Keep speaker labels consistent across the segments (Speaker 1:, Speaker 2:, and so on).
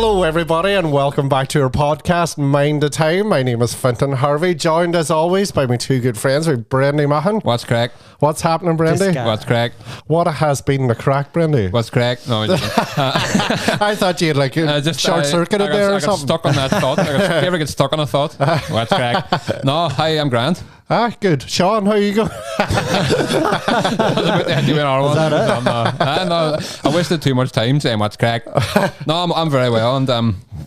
Speaker 1: Hello, everybody, and welcome back to our podcast, Mind the Time. My name is Fintan Harvey, joined as always by my two good friends, with Brandy Mahan.
Speaker 2: What's craic?
Speaker 1: What's happening, Brandy?
Speaker 2: What's craic?
Speaker 1: What has been the crack, Brandy?
Speaker 2: What's craic? No,
Speaker 1: I thought you had short-circuited there or something.
Speaker 2: Stuck on that thought. You ever get stuck on a thought? What's craic? No, hi, I'm Grant.
Speaker 1: Good. Sean, how you going?
Speaker 2: Was that it? No, I wasted too much time saying what's craic. No, I'm very well, and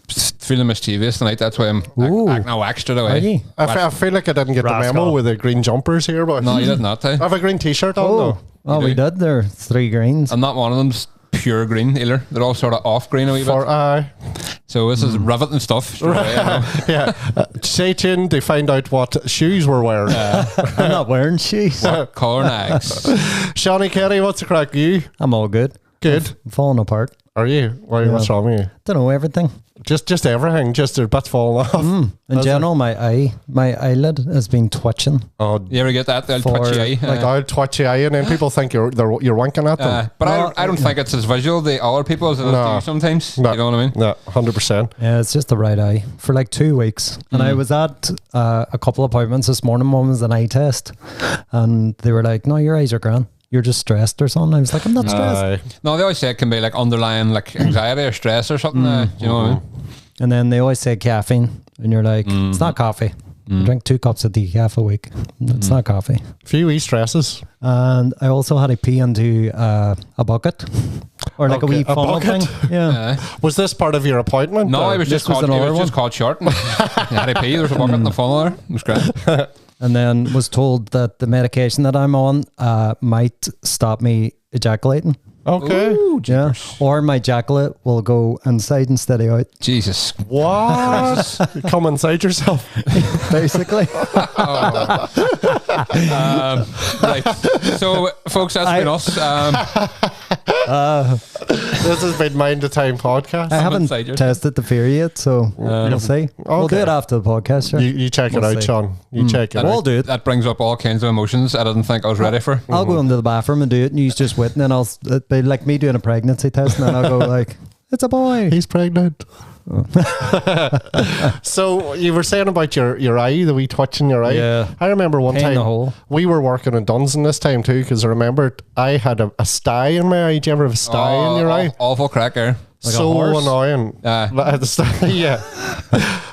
Speaker 2: feeling mischievous tonight. That's why I'm acting all waxed straight away.
Speaker 1: I feel like I didn't get the memo with the green jumpers here, but
Speaker 2: no, you did not. I
Speaker 1: have a green t-shirt on though.
Speaker 3: Oh, we did. There are 3 greens.
Speaker 2: I'm not one of them. Pure green either. They're all sort of off green a wee bit. So this is riveting stuff.
Speaker 1: Yeah. Stay tuned to find out what shoes we're wearing.
Speaker 3: I'm not wearing shoes.
Speaker 2: What colour next?
Speaker 1: Shawnee Kerry, what's the crack with you?
Speaker 3: I'm all good.
Speaker 1: Good.
Speaker 3: I'm falling apart.
Speaker 1: Are you? What's wrong with you?
Speaker 3: Don't know everything.
Speaker 1: Just everything. Just their bits falling off.
Speaker 3: In general, my eyelid has been twitching.
Speaker 1: Oh,
Speaker 2: you ever get that? The twitchy eye?
Speaker 1: I'll twitchy eye, and then people think you're wanking at them.
Speaker 2: But I don't think it's as visual the other people as it is to you sometimes.
Speaker 1: No.
Speaker 2: You know what I mean?
Speaker 1: No, 100%.
Speaker 3: Yeah, it's just the right eye for like 2 weeks. And I was at a couple of appointments this morning. One was an eye test, and they were like, "No, your eyes are grand. You're just stressed or something." I was like, "I'm not stressed."
Speaker 2: No, they always say it can be like underlying like anxiety or stress or something. You know what I mean?
Speaker 3: And then they always say caffeine, and you're like, "It's not coffee. I drink 2 cups of decaf a week. It's not coffee."
Speaker 1: Few wee stresses.
Speaker 3: And I also had to pee into a bucket or like a wee funnel thing. Yeah.
Speaker 1: Was this part of your appointment?
Speaker 2: No, it was just called short. You had to pee. There was a bucket in the funnel there. It was great.
Speaker 3: And then was told that the medication that I'm on might stop me ejaculating.
Speaker 1: Okay.
Speaker 2: Ooh,
Speaker 3: yeah. Or my ejaculate will go inside instead of out.
Speaker 2: Jesus.
Speaker 1: What? Come inside yourself.
Speaker 3: Basically.
Speaker 2: Right. So, folks, that's been us.
Speaker 1: This has been Mind the Time podcast.
Speaker 3: I haven't tested the fear yet, so we'll see. Okay. We'll do it after the podcast. Sure.
Speaker 1: You check it out, Sean. You check it out.
Speaker 3: We'll do it.
Speaker 2: That brings up all kinds of emotions I didn't think I was ready for.
Speaker 3: I'll go into the bathroom and do it, and you just wait, and then it'll be like me doing a pregnancy test, and then I'll go like, "It's a boy.
Speaker 1: He's pregnant." So you were saying about your eye, the wee twitch in your eye.
Speaker 3: Yeah.
Speaker 1: I remember one time we were working in Dunstan this time too, because I remembered I had a sty in my eye. Do you ever have a sty in your eye?
Speaker 2: Awful cracker.
Speaker 1: Like so annoying. Yeah.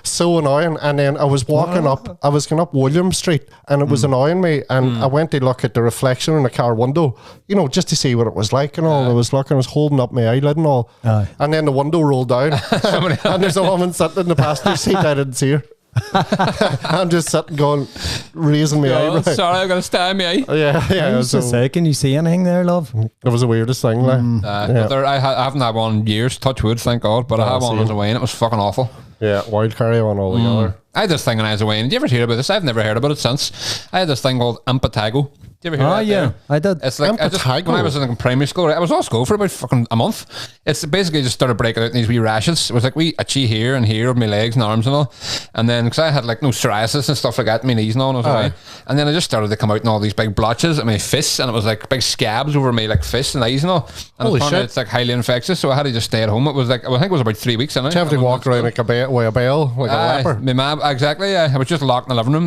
Speaker 1: So annoying. And then I was walking up, I was going up William Street, and it was annoying me, and I went to look at the reflection in the car window, just to see what it was like and all. I was looking, I was holding up my eyelid and all, and then the window rolled down and there's a woman sitting in the passenger seat. I didn't see her. I'm just sitting going, raising my eyebrow.
Speaker 2: Sorry, I'm going to stab me.
Speaker 1: Yeah.
Speaker 3: I was just say, can you see anything there, love?
Speaker 1: It was the weirdest thing.
Speaker 2: But I haven't had one in years, touch wood, thank God, but I had one as a Wayne. It was fucking awful.
Speaker 1: Yeah, wild carry on all together.
Speaker 2: I had this thing when I was away. Did you ever hear about this? I've never heard about it since. I had this thing called impetigo. Did you ever hear that?
Speaker 3: Yeah, I did.
Speaker 2: It's like when I was in primary school, right, I was off school for about fucking a month. It's basically just started breaking out in these wee rashes. It was like wee itchy here and here of my legs and arms and all. And then because I had like no psoriasis and stuff like that, my knees and all, and I was away. And then I just started to come out in all these big blotches at my fists, and it was like big scabs over my like fists and eyes and all. And
Speaker 1: holy shit!
Speaker 2: It's like highly infectious, so I had to just stay at home. It was like I think it was about 3 weeks.
Speaker 1: Did you have to walk around like a bell, like a leper?
Speaker 2: My mom, exactly. I was just locked in the living room.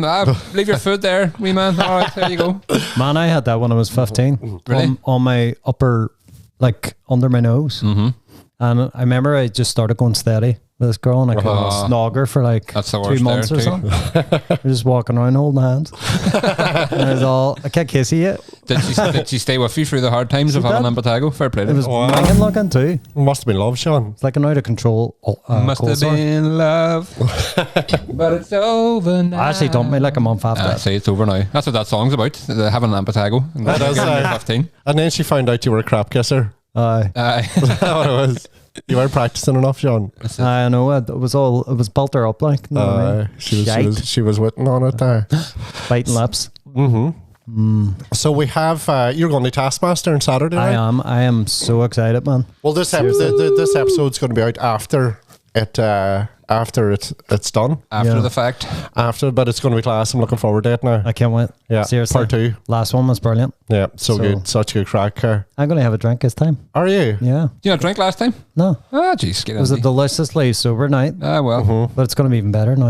Speaker 2: Leave your food there, wee man. All right, there you go.
Speaker 3: Man, I had that when I was 15.
Speaker 2: Really?
Speaker 3: On my upper, like under my nose. And I remember I just started going steady with this girl, and I couldn't snog her for like 2 months or something. We're just walking around holding hands. And I was all, I can't kiss you yet.
Speaker 2: Did she stay with you through the hard times of having impetigo? Fair play.
Speaker 3: It was banging looking too.
Speaker 1: Must have been love, Sean.
Speaker 3: It's like an out of control.
Speaker 2: Must have been love, but it's over now.
Speaker 3: I actually dumped me like a month after.
Speaker 2: See, it's over now. That's what that song's about. Having an impetigo.
Speaker 1: That is
Speaker 2: 15.
Speaker 1: And then she found out you were a crap kisser.
Speaker 3: Aye.
Speaker 1: Is that what it was? You weren't practicing enough, Sean.
Speaker 3: I know it was built her up like. You know what I mean?
Speaker 1: She was waiting on it there,
Speaker 3: biting lips.
Speaker 1: So we have you're going to Taskmaster on Saturday, right?
Speaker 3: I am so excited, man.
Speaker 1: Well, this episode's going to be out after it after it's done.
Speaker 2: After the fact.
Speaker 1: But it's going to be class. I'm looking forward to it now.
Speaker 3: I can't wait.
Speaker 1: Yeah,
Speaker 3: seriously.
Speaker 1: part 2.
Speaker 3: Last one was brilliant.
Speaker 1: Yeah, so good. Such a good crack.
Speaker 3: I'm going to have a drink this time.
Speaker 1: Are you?
Speaker 3: Yeah.
Speaker 2: Did you not drink last time?
Speaker 3: No.
Speaker 2: Ah, jeez.
Speaker 3: It was a deliciously sober night.
Speaker 2: Ah, well.
Speaker 3: But it's going to be even better now.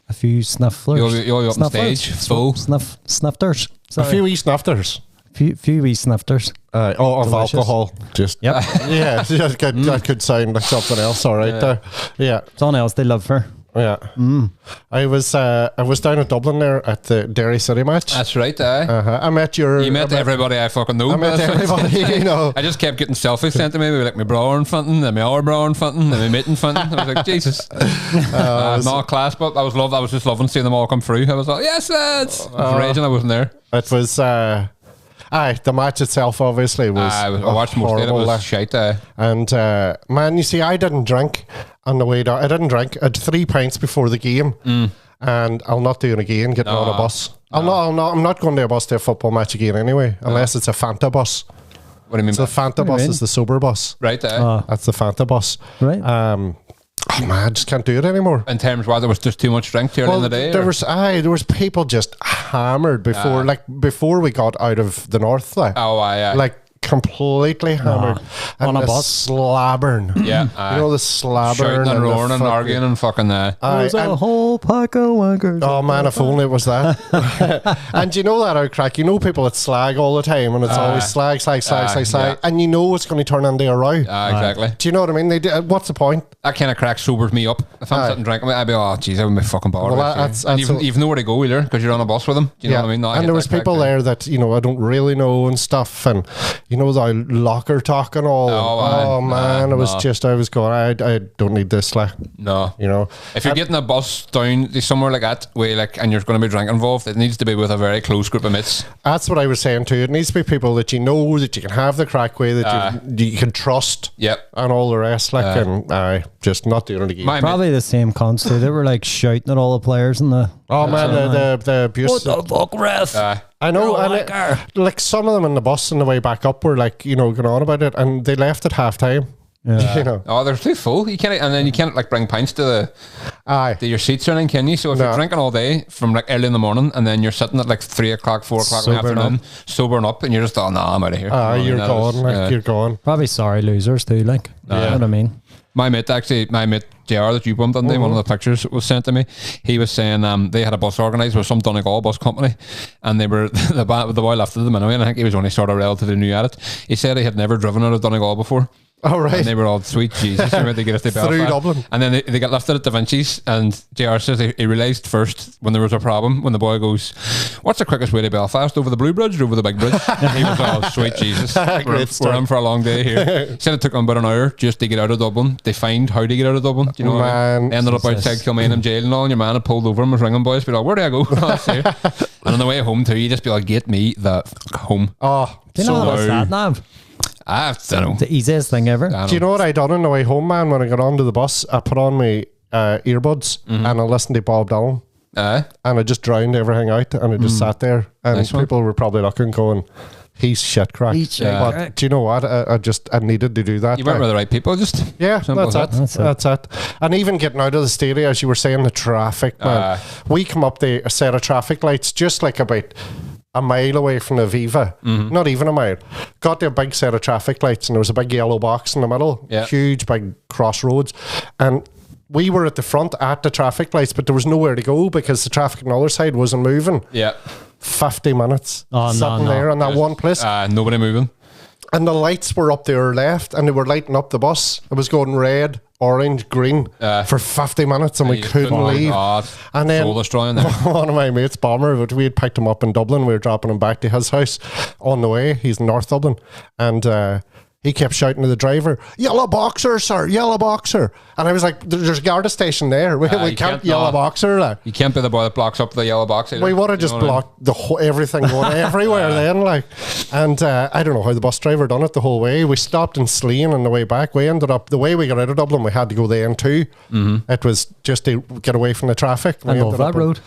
Speaker 3: A few snufflers.
Speaker 2: You'll be up on stage, full.
Speaker 3: Snufters.
Speaker 1: A few wee snufters.
Speaker 3: Few wee snufters.
Speaker 1: Of
Speaker 3: Delicious.
Speaker 1: alcohol. Just
Speaker 3: Yep.
Speaker 1: yeah, that could sound like something else. All right, there. Yeah,
Speaker 3: something else they love her.
Speaker 1: Yeah. I was down in Dublin there at the Derry City match.
Speaker 2: That's right.
Speaker 1: I met
Speaker 2: You met everybody I fucking know.
Speaker 1: I met everybody. You know.
Speaker 2: I just kept getting selfies sent to me with like my bra in Fintan and my other bra in Fintan and my mate in Fintan. I was like, Jesus. Not class, but I was just loving seeing them all come through. I was like, yes, lads. I was raging I wasn't there.
Speaker 1: It was. The match itself obviously was.
Speaker 2: I watched most of it. It was shite.
Speaker 1: And man, you see, I didn't drink on the way down. I didn't drink. I had 3 pints before the game, and I'll not do it again. Getting on a bus. I'm not going to a bus to a football match again anyway, unless it's a Fanta bus.
Speaker 2: What do you mean?
Speaker 1: So the Fanta bus is the sober bus.
Speaker 2: Right.
Speaker 1: That's the Fanta bus.
Speaker 3: Right.
Speaker 1: Oh man, I just can't do it anymore.
Speaker 2: In terms why there was just too much drink early in the day?
Speaker 1: There was people just hammered before we got out of the north. Like completely hammered
Speaker 3: on a bus,
Speaker 1: slabbering.
Speaker 2: Yeah,
Speaker 1: you know, the slabbering
Speaker 2: shouting and roaring and arguing and fucking
Speaker 3: there's a whole pack of wankers.
Speaker 1: Oh man, if only it was that. And you know that out crack. You know people that slag all the time, and it's always slag,
Speaker 2: yeah.
Speaker 1: and you know it's going to turn into a row.
Speaker 2: Exactly.
Speaker 1: Do you know what I mean? They do, what's the point?
Speaker 2: That kind of crack sobers me up. If I'm sitting drinking, I'd be, oh jeez, I would be fucking bored.
Speaker 1: Well,
Speaker 2: and you've nowhere to go either because you're on a bus with them. Do you know what I mean?
Speaker 1: And there was people there that I don't really know and stuff, and the locker talk and all. Oh man, it was just I was going. I don't need this.
Speaker 2: No, if you're getting a bus down to somewhere like that, and you're going to be drinking involved, it needs to be with a very close group of mates.
Speaker 1: That's what I was saying too. It needs to be people that you know that you can have the crack with, that you can trust.
Speaker 2: Yep,
Speaker 1: and all the rest. And just not doing it again.
Speaker 3: Probably the same cons too. They were like shouting at all the players and the.
Speaker 1: Oh man, the abuse.
Speaker 3: What the fuck, ref?
Speaker 1: I know, and some of them in the bus on the way back up were going on about it, and they left at half time.
Speaker 3: Yeah.
Speaker 2: Oh, they're too full. You can't, and then you can't bring pints to your seats or anything, can you? So if you're drinking all day from early in the morning, and then you're sitting at 3 o'clock, 4 o'clock in the afternoon, sobering up, and you're just I'm out of here.
Speaker 1: You're gone. You're gone.
Speaker 3: Probably sorry losers too. You know what I mean?
Speaker 2: My mate JR that you bumped on one of the pictures was sent to me. He was saying they had a bus organised with some Donegal bus company, and they were the boy left at them anyway, and I think he was only sort of relatively new at it. He said he had never driven out of Donegal before.
Speaker 1: Oh, right.
Speaker 2: And they were all, sweet Jesus, you're about to get us to Belfast.
Speaker 1: Through Dublin.
Speaker 2: And then they got lifted at Da Vinci's, and JR says he realised first when there was a problem, when the boy goes, what's the quickest way to Belfast, over the Blue Bridge or over the Big Bridge? And he was all, sweet Jesus, we're in for a long day here. He said it took them about an hour just to get out of Dublin. They find how to get out of Dublin. Do you know what I mean? They ended up outside Kilmainham jail and all, and your man had pulled over and was ringing boys, be like, where do I go? And on the way home too, you just be like, get me the home.
Speaker 3: Oh, do you know what's that, Nav?
Speaker 2: I don't know.
Speaker 3: The easiest thing ever.
Speaker 1: Do you know what I done on the way home, man? When I got onto the bus, I put on my earbuds and I listened to Bob Dylan. And I just drowned everything out, and I just sat there, and people were probably looking, going, he's shit crack. But do you know what? I needed to do that.
Speaker 2: You went with the right people, just
Speaker 1: that's it. And even getting out of the stadium, as you were saying, the traffic, man. We come up the a set of traffic lights just like about a mile away from the Viva, not even a mile. Got to a big set of traffic lights, and there was a big yellow box in the middle, huge big crossroads, and we were at the front at the traffic lights, but there was nowhere to go because the traffic on the other side wasn't moving. 50 minutes sitting there in that one place,
Speaker 2: nobody moving,
Speaker 1: and the lights were up there left, and they were lighting up the bus. It was going red, orange, green for 50 minutes, and we couldn't leave. And then one of my mates, Bomber, we had picked him up in Dublin. We were dropping him back to his house on the way. He's in North Dublin, and he kept shouting to the driver, "Yellow boxer, sir, yellow boxer." And I was like, there's a Garda station there. We can't yellow boxer.
Speaker 2: You can't be the boy that blocks up the yellow box either.
Speaker 1: We would have just blocked everything going everywhere then. And I don't know how the bus driver done it the whole way. We stopped in Sleen on the way back. We ended up, the way we got out of Dublin, we had to go the N2. It was just to get away from the traffic.
Speaker 3: I love that road.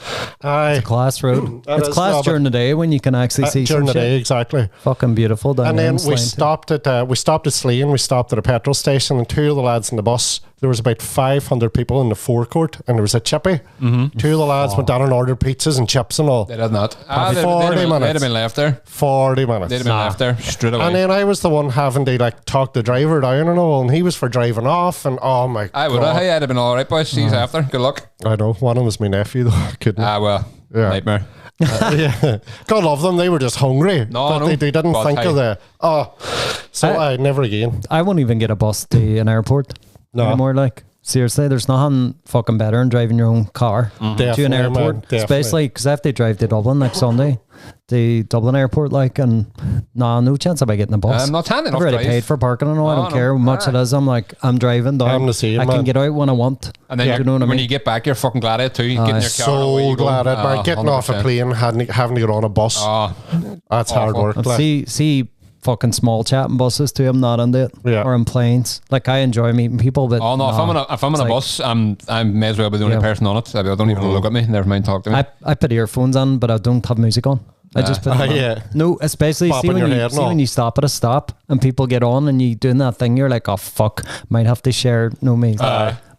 Speaker 3: It's a class road. It's class during the day when you can actually see
Speaker 1: during the day, exactly.
Speaker 3: Fucking beautiful.
Speaker 1: And then we stopped at stopped at Slee and we stopped at a petrol station, and two of the lads in the bus, there was about 500 people in the forecourt, and there was a chippy. Mm-hmm. Two of the lads went down and ordered pizzas and chips and all.
Speaker 2: They did not.
Speaker 1: 40 minutes.
Speaker 2: They'd have been left there.
Speaker 1: 40 minutes.
Speaker 2: They'd have been left there straight away.
Speaker 1: And then I was the one having to like talk the driver down and all, and he was for driving off, and oh my
Speaker 2: I would have. Hey, I'd have been all right, boys. See you after. Good luck.
Speaker 1: I know. One of them was my nephew, though. Couldn't.
Speaker 2: Well. Yeah. Nightmare.
Speaker 1: Yeah. God love them. They were just hungry.
Speaker 2: No,
Speaker 1: they didn't think of the. I never again.
Speaker 3: I won't even get a bus to an airport anymore. Like, seriously, there's nothing fucking better than driving your own car to an airport. Especially because I have to drive to Dublin next Sunday, the Dublin airport, like, and no chance of I getting a bus.
Speaker 2: I'm not handy enough.
Speaker 3: I've already paid for parking and all. I don't care how much it is. I'm like, I'm driving down.
Speaker 1: I'm the same,
Speaker 3: I can get out when I want.
Speaker 2: And then you know what I mean? When you get back, you're fucking glad at it too. You get in your car.
Speaker 1: So glad at it. Getting 100%. Off a plane, having to get on a bus. That's hard work.
Speaker 3: See fucking small chatting buses too. I'm not into it. Or in planes. Like, I enjoy meeting people, but
Speaker 2: if I'm on a bus, I may as well be the only person on it. I don't even look at me. Never mind talk to me.
Speaker 3: I put earphones on, but I don't have music on. I just put No, especially when you stop at a stop and people get on and you doing that thing, you're like, oh fuck, might have to share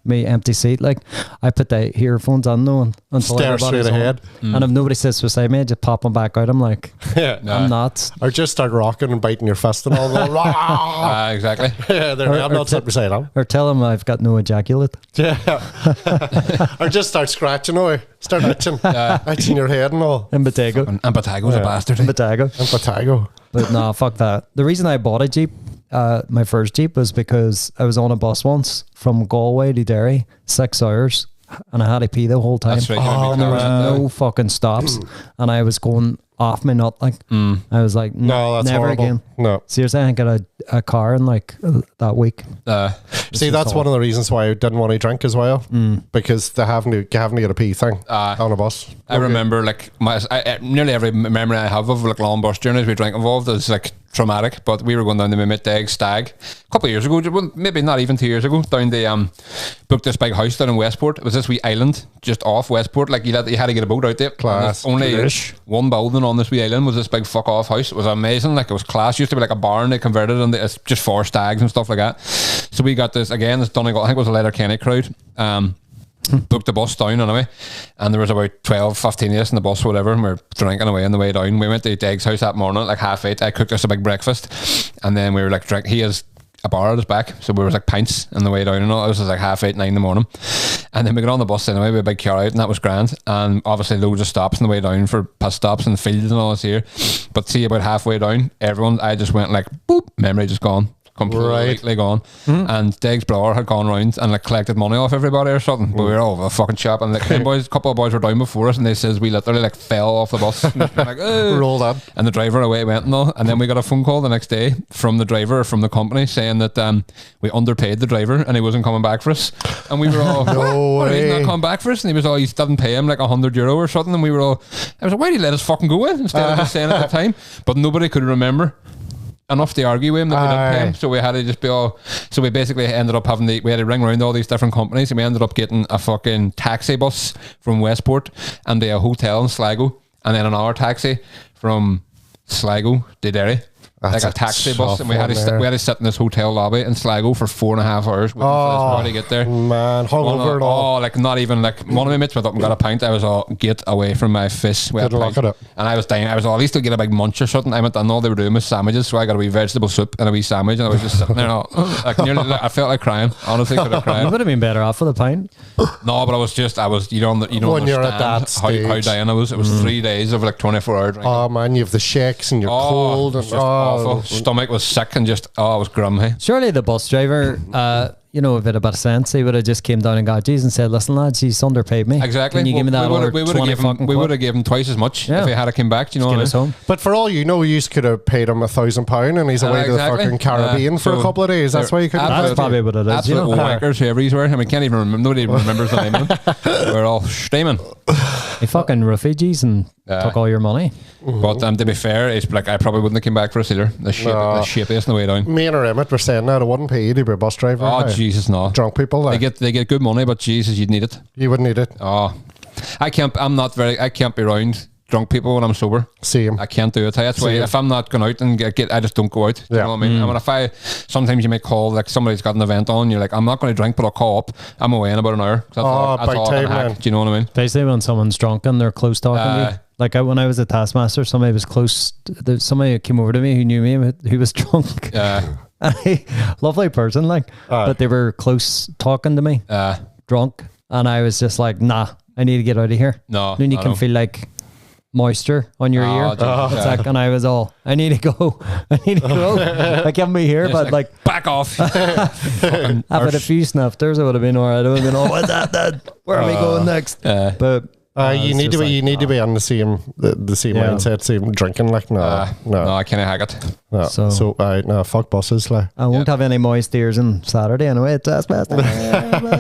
Speaker 3: me empty seat. Like, I put the earphones on though until
Speaker 1: stare straight ahead,
Speaker 3: and if nobody sits beside me, I just pop them back out. I'm like, I'm not.
Speaker 1: Or just start rocking and biting your fist and all that.
Speaker 2: Exactly.
Speaker 1: I'm not sitting beside them.
Speaker 3: Or tell them I've got no ejaculate.
Speaker 1: Or just start scratching away. Start itching. Itching your head and all.
Speaker 3: And Batago.
Speaker 2: And Batago's a bastard.
Speaker 3: And Batago. But no, fuck that. The reason I bought a Jeep, my first Jeep, was because I was on a bus once from Galway to Derry, 6 hours, and I had to pee the whole time.
Speaker 2: That's right.
Speaker 3: And there was no fucking stops, and I was going off my nut. Like, I was like,
Speaker 1: no, that's
Speaker 3: never
Speaker 1: horrible.
Speaker 3: again.
Speaker 1: No,
Speaker 3: seriously, I didn't get a car in like that week.
Speaker 1: See, that's one of the reasons why I didn't want to drink as well, because they having to get a pee thing on a bus.
Speaker 2: I remember like nearly every memory I have of like long bus journeys we drank involved is like traumatic. But we were going down to my mate Stag a couple of years ago, maybe not even 2 years ago, down the booked this big house down in Westport. It was this wee island just off Westport. Like, you had to get a boat out there.
Speaker 1: Class.
Speaker 2: Only one building on this wee island was this big fuck off house. It was amazing. Like, it was class. It used to be like a barn. They converted it and it's just for stags and stuff like that. So we got this Donegal, I think it was a Letterkenny crowd. Booked the bus down anyway, and there was about 12, 15 of us in the bus, whatever, and we were drinking away on the way down. We went to Deg's house that morning at like 8:30. I cooked us a big breakfast, and then we were like he has a bar at his back, so we were like pints on the way down and all. It was like 8:30, 9 in the morning, and then we got on the bus anyway with a big car out, and that was grand. And obviously loads of stops on the way down for pit stops and fields and all this here. But see, about halfway down, I just went like boop, memory just gone. Completely gone. And Deg's brother had gone round and like collected money off everybody or something, but we were all over the fucking shop, and like a couple of boys were down before us, and they says we literally like fell off the bus and like,
Speaker 1: rolled up,
Speaker 2: and the driver away went and all. And then we got a phone call the next day from the driver from the company saying that we underpaid the driver and he wasn't coming back for us, and we were all what, he's not coming back for us, and he was all, he didn't pay him like €100 or something, and we were all, I was like, why did he let us fucking go in instead of just saying at the time? But nobody could remember enough to argue with him that we didn't pay him, so we had to just be all. So we basically ended up having we had to ring around all these different companies, and we ended up getting a fucking taxi bus from Westport and a hotel in Sligo, and then another taxi from Sligo to Derry. Like a taxi bus, and we had to sit in this hotel lobby in Sligo for 4.5 hours waiting for this to get there.
Speaker 1: Man, hungover and all.
Speaker 2: Like, not even like one of my mates went up and got a pint. I was all, get away from my face.
Speaker 1: Good luck at it.
Speaker 2: And I was dying. I was all, at least to get a big munch or something. I went, and all they were doing was sandwiches, so I got a wee vegetable soup and a wee sandwich, and I was just sitting there, like nearly, I felt like crying. Honestly, could have cried.
Speaker 3: You would have been better off with a pint.
Speaker 2: No, but I was. You don't
Speaker 1: when you're at that stage,
Speaker 2: how dying I was. It was 3 days of like 24 hours.
Speaker 1: Oh man, you have the shakes and you're cold and
Speaker 2: awful. Stomach was sick and just it was grim. Hey,
Speaker 3: surely the bus driver, if it had a bit of sense, he would have just came down and got G's and said, "Listen, lads, he's underpaid me.
Speaker 2: Exactly.
Speaker 3: Can you give me that?"
Speaker 2: We would have given him twice as much if he had come back. Do you know what I mean?
Speaker 3: Home.
Speaker 1: But for all you know, you could have paid him £1,000 and he's away to the fucking Caribbean for a couple of days. That's why you could.
Speaker 3: That's probably what it is.
Speaker 2: Absolute wankers, whoever he's wearing. I mean, can't even remember. Nobody even remembers the name of him. We're all steaming.
Speaker 3: He fucking refugees and took all your money.
Speaker 2: But to be fair, it's like I probably wouldn't have come back for us either. The shapiest on the way down.
Speaker 1: Me and Emmett were saying that I wouldn't pay you to be a bus driver.
Speaker 2: Oh Jesus, no.
Speaker 1: Drunk people.
Speaker 2: They get good money, but Jesus, you'd need it.
Speaker 1: You wouldn't need it.
Speaker 2: Oh, I can't be around drunk people when I'm sober.
Speaker 1: Same.
Speaker 2: I can't do it. That's why if I'm not going out and I just don't go out. Do you know what I mean? And when sometimes you may call, like somebody's got an event on, you're like, I'm not going to drink, but I'll call up. I'm away in about an hour. That's all I can hack. Do you know what I mean?
Speaker 3: They say when someone's drunk and they're close talking to you. Like when I was a taskmaster, somebody was close. Somebody came over to me who knew me, who was drunk. Lovely person, but they were close talking to me, drunk, and I was just like, nah, I need to get out of here.
Speaker 2: No,
Speaker 3: then you can feel like moisture on your ear. It's like, and I was all, I need to go. I can't be here, but like,
Speaker 2: back off.
Speaker 3: I've had a few snifters. It would have been alright. I would have been, what's that? Where are we going next? But.
Speaker 1: You need to be on the same mindset, same drinking. Like no,
Speaker 2: I can't hack it.
Speaker 1: No. So fuck buses. Like
Speaker 3: I won't have any moist ears on Saturday anyway. It's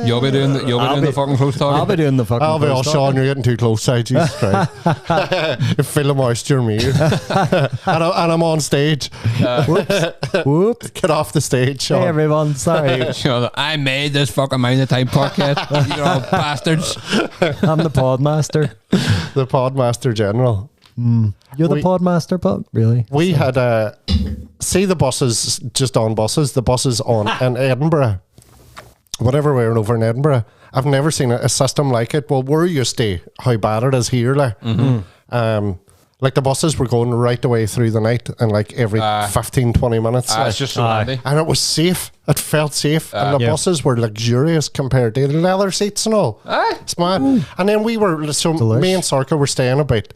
Speaker 2: You'll be doing the fucking close talking.
Speaker 3: I'll be doing the fucking.
Speaker 1: I'll be all Sean. You're getting too close. Jesus Christ! Feel the moisture in me, and I'm on stage.
Speaker 3: Whoops!
Speaker 1: Get off the stage, Sean.
Speaker 3: Hey everyone, sorry.
Speaker 2: I made this fucking Mind the Time podcast. You all bastards.
Speaker 3: I'm the podmaster.
Speaker 1: The Podmaster General.
Speaker 3: You're the Podmaster, but really?
Speaker 1: We had see the buses the buses on in Edinburgh. Whenever we were over in Edinburgh, I've never seen a system like it. Well, we're used to how bad it is here. Like the buses were going right the way through the night and like every 15-20 minutes.
Speaker 2: It's just so handy.
Speaker 1: And it was safe. It felt safe. And the buses were luxurious compared to the leather seats and all. It's mad. And then me and Sarka were staying about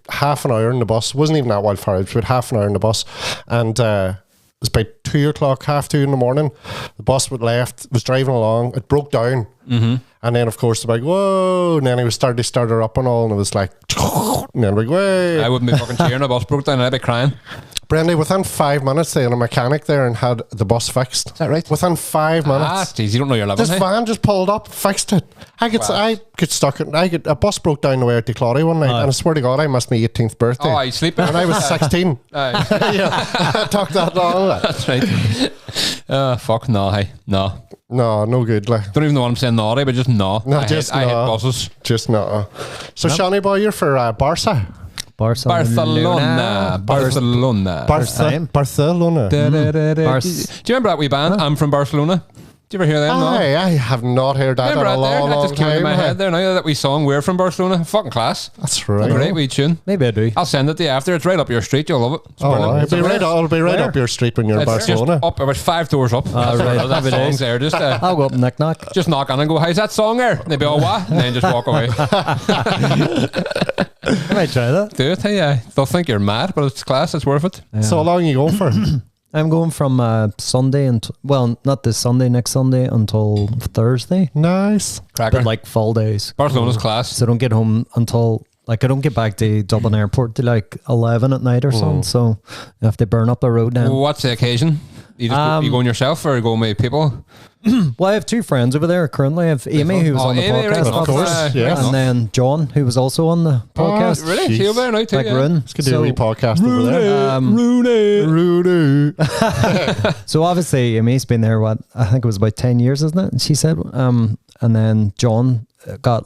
Speaker 1: half an hour in the bus. It wasn't even that wildfire. It was about half an hour in the bus. And it was about 2 o'clock, 2:30 in the morning. The bus was driving along. It broke down. And then, of course, they're like, whoa. And then they started her up and all. And it was like, and then like, way.
Speaker 2: I wouldn't be fucking cheering. The bus broke down and I'd be crying.
Speaker 1: Brendan, within 5 minutes, they had a mechanic there and had the bus fixed.
Speaker 2: Is that right?
Speaker 1: Within 5 minutes.
Speaker 2: Geez, you don't know your living.
Speaker 1: This van just pulled up, fixed it. I get stuck. A bus broke down the way out to Claudia one night, and I swear to God, I missed my 18th birthday.
Speaker 2: Oh, you sleeping?
Speaker 1: And I was 16. It took that long.
Speaker 2: That's right. Fuck no, hey, no.
Speaker 1: No good. Like,
Speaker 2: don't even know what I'm saying naughty, but just no.
Speaker 1: I hate buses. Just no. So, Shani boy, you're for Barca.
Speaker 2: Barcelona.
Speaker 1: Do
Speaker 2: you remember that wee band? I'm from Barcelona. Did you ever hear them? No?
Speaker 1: I have not heard that in a long
Speaker 2: that just came into my head there now that wee song. We're from Barcelona. Fucking class.
Speaker 1: That's right.
Speaker 2: A great wee tune.
Speaker 3: Maybe I do.
Speaker 2: I'll send it to you after. It's right up your street. You'll love it.
Speaker 1: It'll be right up your street when you're in Barcelona.
Speaker 2: Just up about 5 doors up. That song's there. Just
Speaker 3: I'll go up and knock.
Speaker 2: Just knock on and go, how's that song there? And they'll be all what? And then just walk away.
Speaker 3: I might try that.
Speaker 2: Do it. Hey, they'll think you're mad, but it's class. It's worth it.
Speaker 1: Yeah. So how long are you going for?
Speaker 3: I'm going from Sunday not this Sunday, next Sunday until Thursday.
Speaker 1: Nice.
Speaker 2: Cracker.
Speaker 3: But like full days.
Speaker 2: Barcelona's class.
Speaker 3: So I don't get home until I don't get back to Dublin Airport till like 11 at night or something. So I have to burn up the road now.
Speaker 2: What's the occasion? You going yourself or going with people?
Speaker 3: Well, I have 2 friends over there currently. I have Amy, who was on the podcast.
Speaker 1: Right, of course, yes.
Speaker 3: And then John, who was also on the podcast.
Speaker 2: Really? See you there now too?
Speaker 3: Like Rune.
Speaker 1: Let's do a wee podcast over there.
Speaker 2: Rooney.
Speaker 3: So obviously, Amy's been there, I think it was about 10 years, isn't it? She said. And then John got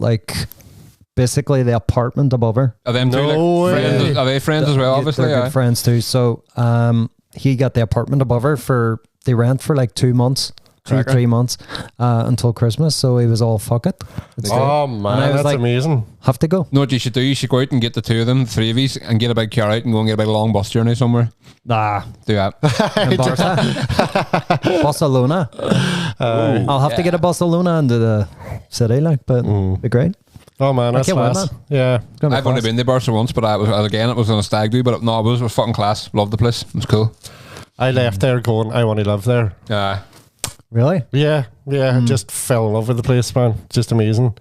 Speaker 3: basically the apartment above her.
Speaker 2: Are them two friends? Are they friends as well, obviously?
Speaker 3: They're good friends too. So he got the apartment above her they rent for like 2 months. 3 months until Christmas, so he was all fuck it.
Speaker 1: Oh man, that's amazing.
Speaker 3: Have to go.
Speaker 2: No, what you should do, you should go out and get the 2 of them, 3 of you, and get a big car out and go and get a big long bus journey somewhere.
Speaker 3: Nah,
Speaker 2: do that.
Speaker 3: Barcelona. I'll have to get a Barcelona into the city, but it'd be great.
Speaker 1: Oh man, that's class. Yeah,
Speaker 2: I've only been to Barca once, but it was on a stag do, but it was fucking class. Loved the place. It was cool.
Speaker 1: I left there going, I want to live there.
Speaker 3: Really?
Speaker 1: Yeah. Just fell in love with the place, man. Just amazing.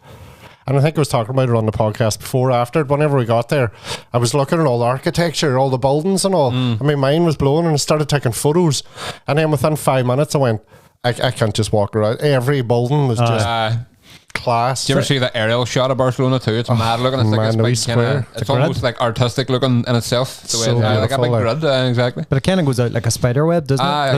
Speaker 1: And I think I was talking about it on the podcast before, after. Whenever we got there, I was looking at all the architecture, all the buildings and all. I mean, mine was blown, and I started taking photos. And then within 5 minutes, I went, I can't just walk around. Every building was just class.
Speaker 2: Do you ever see the aerial shot of Barcelona too? It's mad looking. It's like it's almost like artistic looking in itself. The way like a big grid, exactly.
Speaker 3: But it kind of goes out like a spider web, doesn't it?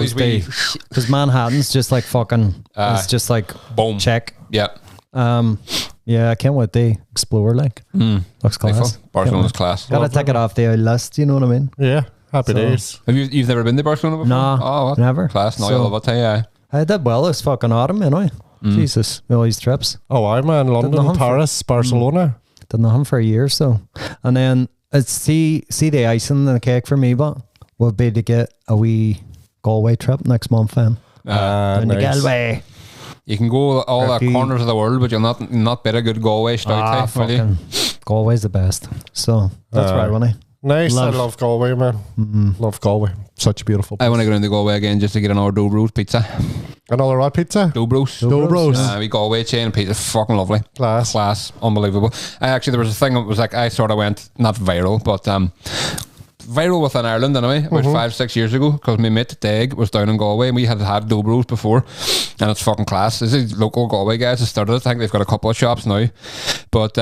Speaker 2: Exactly.
Speaker 3: Because Manhattan's just like fucking. It's just like
Speaker 2: boom.
Speaker 3: Check.
Speaker 2: Yep.
Speaker 3: Yeah, I can't wait to explore. Like, looks class.
Speaker 2: Barcelona's class.
Speaker 3: Gotta take it off the list. You know what I mean?
Speaker 1: Yeah, happy days.
Speaker 2: Have you've never been to Barcelona before?
Speaker 3: No,
Speaker 2: oh,
Speaker 3: never.
Speaker 2: Class. No, I love it. Yeah.
Speaker 3: I did well this fucking autumn, anyway. Jesus, all these trips.
Speaker 1: Oh, I'm in London, Paris, Barcelona.
Speaker 3: Did nothing for a year, so. And then it's see the icing and the cake for me, but would be to get a wee Galway trip next month, then.
Speaker 1: Nice.
Speaker 3: Galway.
Speaker 2: You can go all the corners of the world, but you'll not bet a good Galway stout, will you?
Speaker 3: Galway's the best. So that's right, wasn't I?
Speaker 1: Nice. I love Galway, man. Love Galway. Such a beautiful place.
Speaker 2: I want to go into Galway again just to get another Dobros pizza.
Speaker 1: Another what pizza?
Speaker 2: Dobros. We Galway chain pizza. Fucking lovely. Class. Unbelievable. There was a thing that was like, I sort of went, not viral, but viral within Ireland anyway, about 5-6 years ago, because my mate Dag was down in Galway and we had Dobros before, and it's fucking class. This is local Galway guys that started it. I think they've got a couple of shops now, but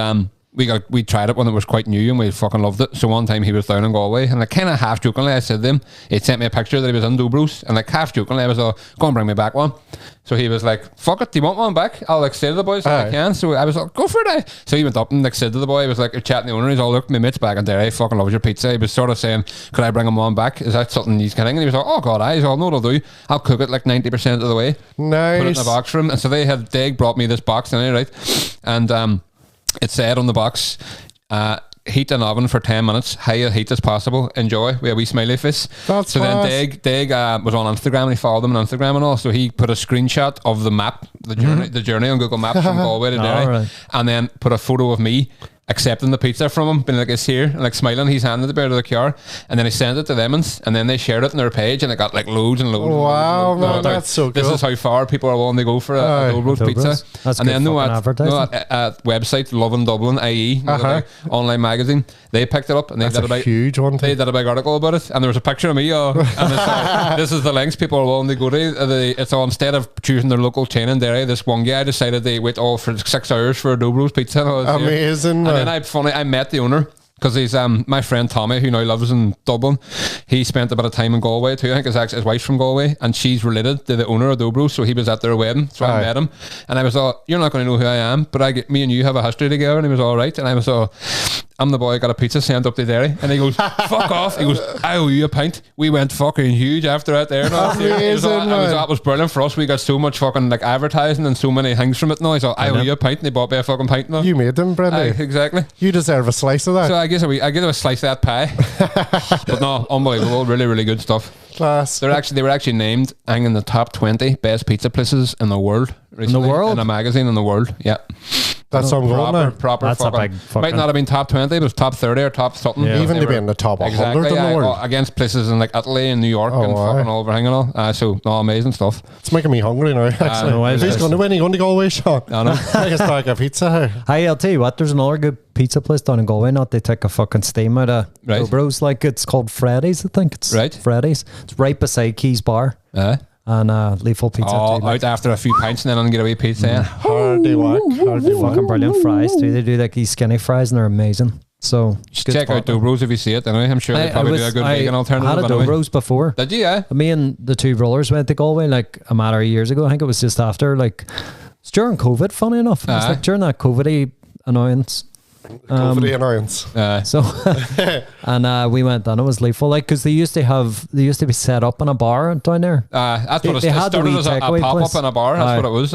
Speaker 2: we tried it when it was quite new and we fucking loved it. So one time he was down in Galway and kind of half jokingly I said to him, he'd sent me a picture that he was in Dobros, and half jokingly I was go and bring me back one. So he was like, fuck it, do you want one back? I'll say to the boys if I can. So I was like, go for it. So he went up and said to the boy, he was like, you're chatting to the owner, he's all, look, my mate's back in Derry, fucking loves your pizza. He was sort of saying, could I bring him one back? Is that something he's getting? And he was like, oh god, he's all, no, it'll do. I'll cook it like 90% of the way.
Speaker 1: Nice.
Speaker 2: Put it in a box for him. And so Dag brought me this box anyway, right? And it said on the box, heat an oven for 10 minutes, high heat as possible, enjoy, with a wee smiley face.
Speaker 1: That's
Speaker 2: so class. Then Dag was on Instagram and he followed them on Instagram and all, so he put a screenshot of the map, the journey on Google Maps from Galway to Derry, and then put a photo of me accepting the pizza from him, being like, it's here, and like smiling. He's handed it out of the car, and then he sent it to them, and then they shared it on their page, and it got like loads and loads.
Speaker 1: Wow, man, that's so cool.
Speaker 2: This is how far people are willing to go for a Dobros pizza.
Speaker 3: That's
Speaker 2: and then
Speaker 3: at
Speaker 2: website Love in Dublin, IE, online magazine, they picked it up and they did a
Speaker 1: huge one.
Speaker 2: They did a big article about it, and there was a picture of me. And this is the links people are willing to go to. It's all, instead of choosing their local chain in Derry, this one guy decided they wait all for 6 hours for a Dobros pizza.
Speaker 1: Amazing.
Speaker 2: And then I met the owner, because he's my friend Tommy, who now lives in Dublin. He spent a bit of time in Galway too. I think his wife's from Galway, and she's related to the owner of Dobros, so he was at their wedding. So I met him, and I was all, you're not going to know who I am, but me and you have a history together. And he was all right, and I was all, I'm the boy who got a pizza sent up to Derry, and he goes, fuck off. He goes, I owe you a pint. We went fucking huge after that there. That was brilliant for us. We got so much fucking like advertising and so many things from it now. So I owe you a pint, and they bought me a fucking pint now.
Speaker 1: You made them, Brendan.
Speaker 2: Exactly.
Speaker 1: You deserve a slice of that.
Speaker 2: So I guess I give a slice of that pie. But no, unbelievable. Really, really good stuff.
Speaker 1: Class.
Speaker 2: They were actually named, I think, in the top 20 best pizza places in the world recently.
Speaker 3: In the world?
Speaker 2: In a magazine in the world. Yeah.
Speaker 1: That's something
Speaker 2: proper.
Speaker 3: That's
Speaker 2: fucking,
Speaker 3: a big fucking,
Speaker 2: might not have been top 20, but it was top 30 or top something.
Speaker 1: Yeah. Even to be in the top 100 in the world.
Speaker 2: Against places in like Italy and New York and fucking all everything and all. So, no, amazing stuff.
Speaker 1: It's making me hungry now, actually. If he's going to win, he's going to Galway, Sean.
Speaker 2: I know.
Speaker 1: Take a stack of pizza here.
Speaker 3: Hey, I'll tell you what, there's another good pizza place down in Galway. Not they take a fucking steam out of Dobros. Like, it's called Freddy's, I think. It's Freddy's. It's right beside Keys Bar. And lethal pizza.
Speaker 2: Oh, out after a few pints and then on get away pizza.
Speaker 1: Hardy whack.
Speaker 3: Fucking brilliant fries too. They do like these skinny fries and they're amazing. So
Speaker 2: check out Dobros if you see it. Anyway, I'm sure they probably do a good vegan alternative.
Speaker 3: I had a Dobros before.
Speaker 2: Did you? Yeah.
Speaker 3: Me and the two brothers went to Galway like a matter of years ago. I think it was just after it's during COVID. Funny enough, it was like during that COVID annoyance.
Speaker 1: Annoyance.
Speaker 3: So and we went and it was lethal, like, because they used to be set up in a bar down there.
Speaker 2: That's what it started as a pop-up in a bar. That's what it was.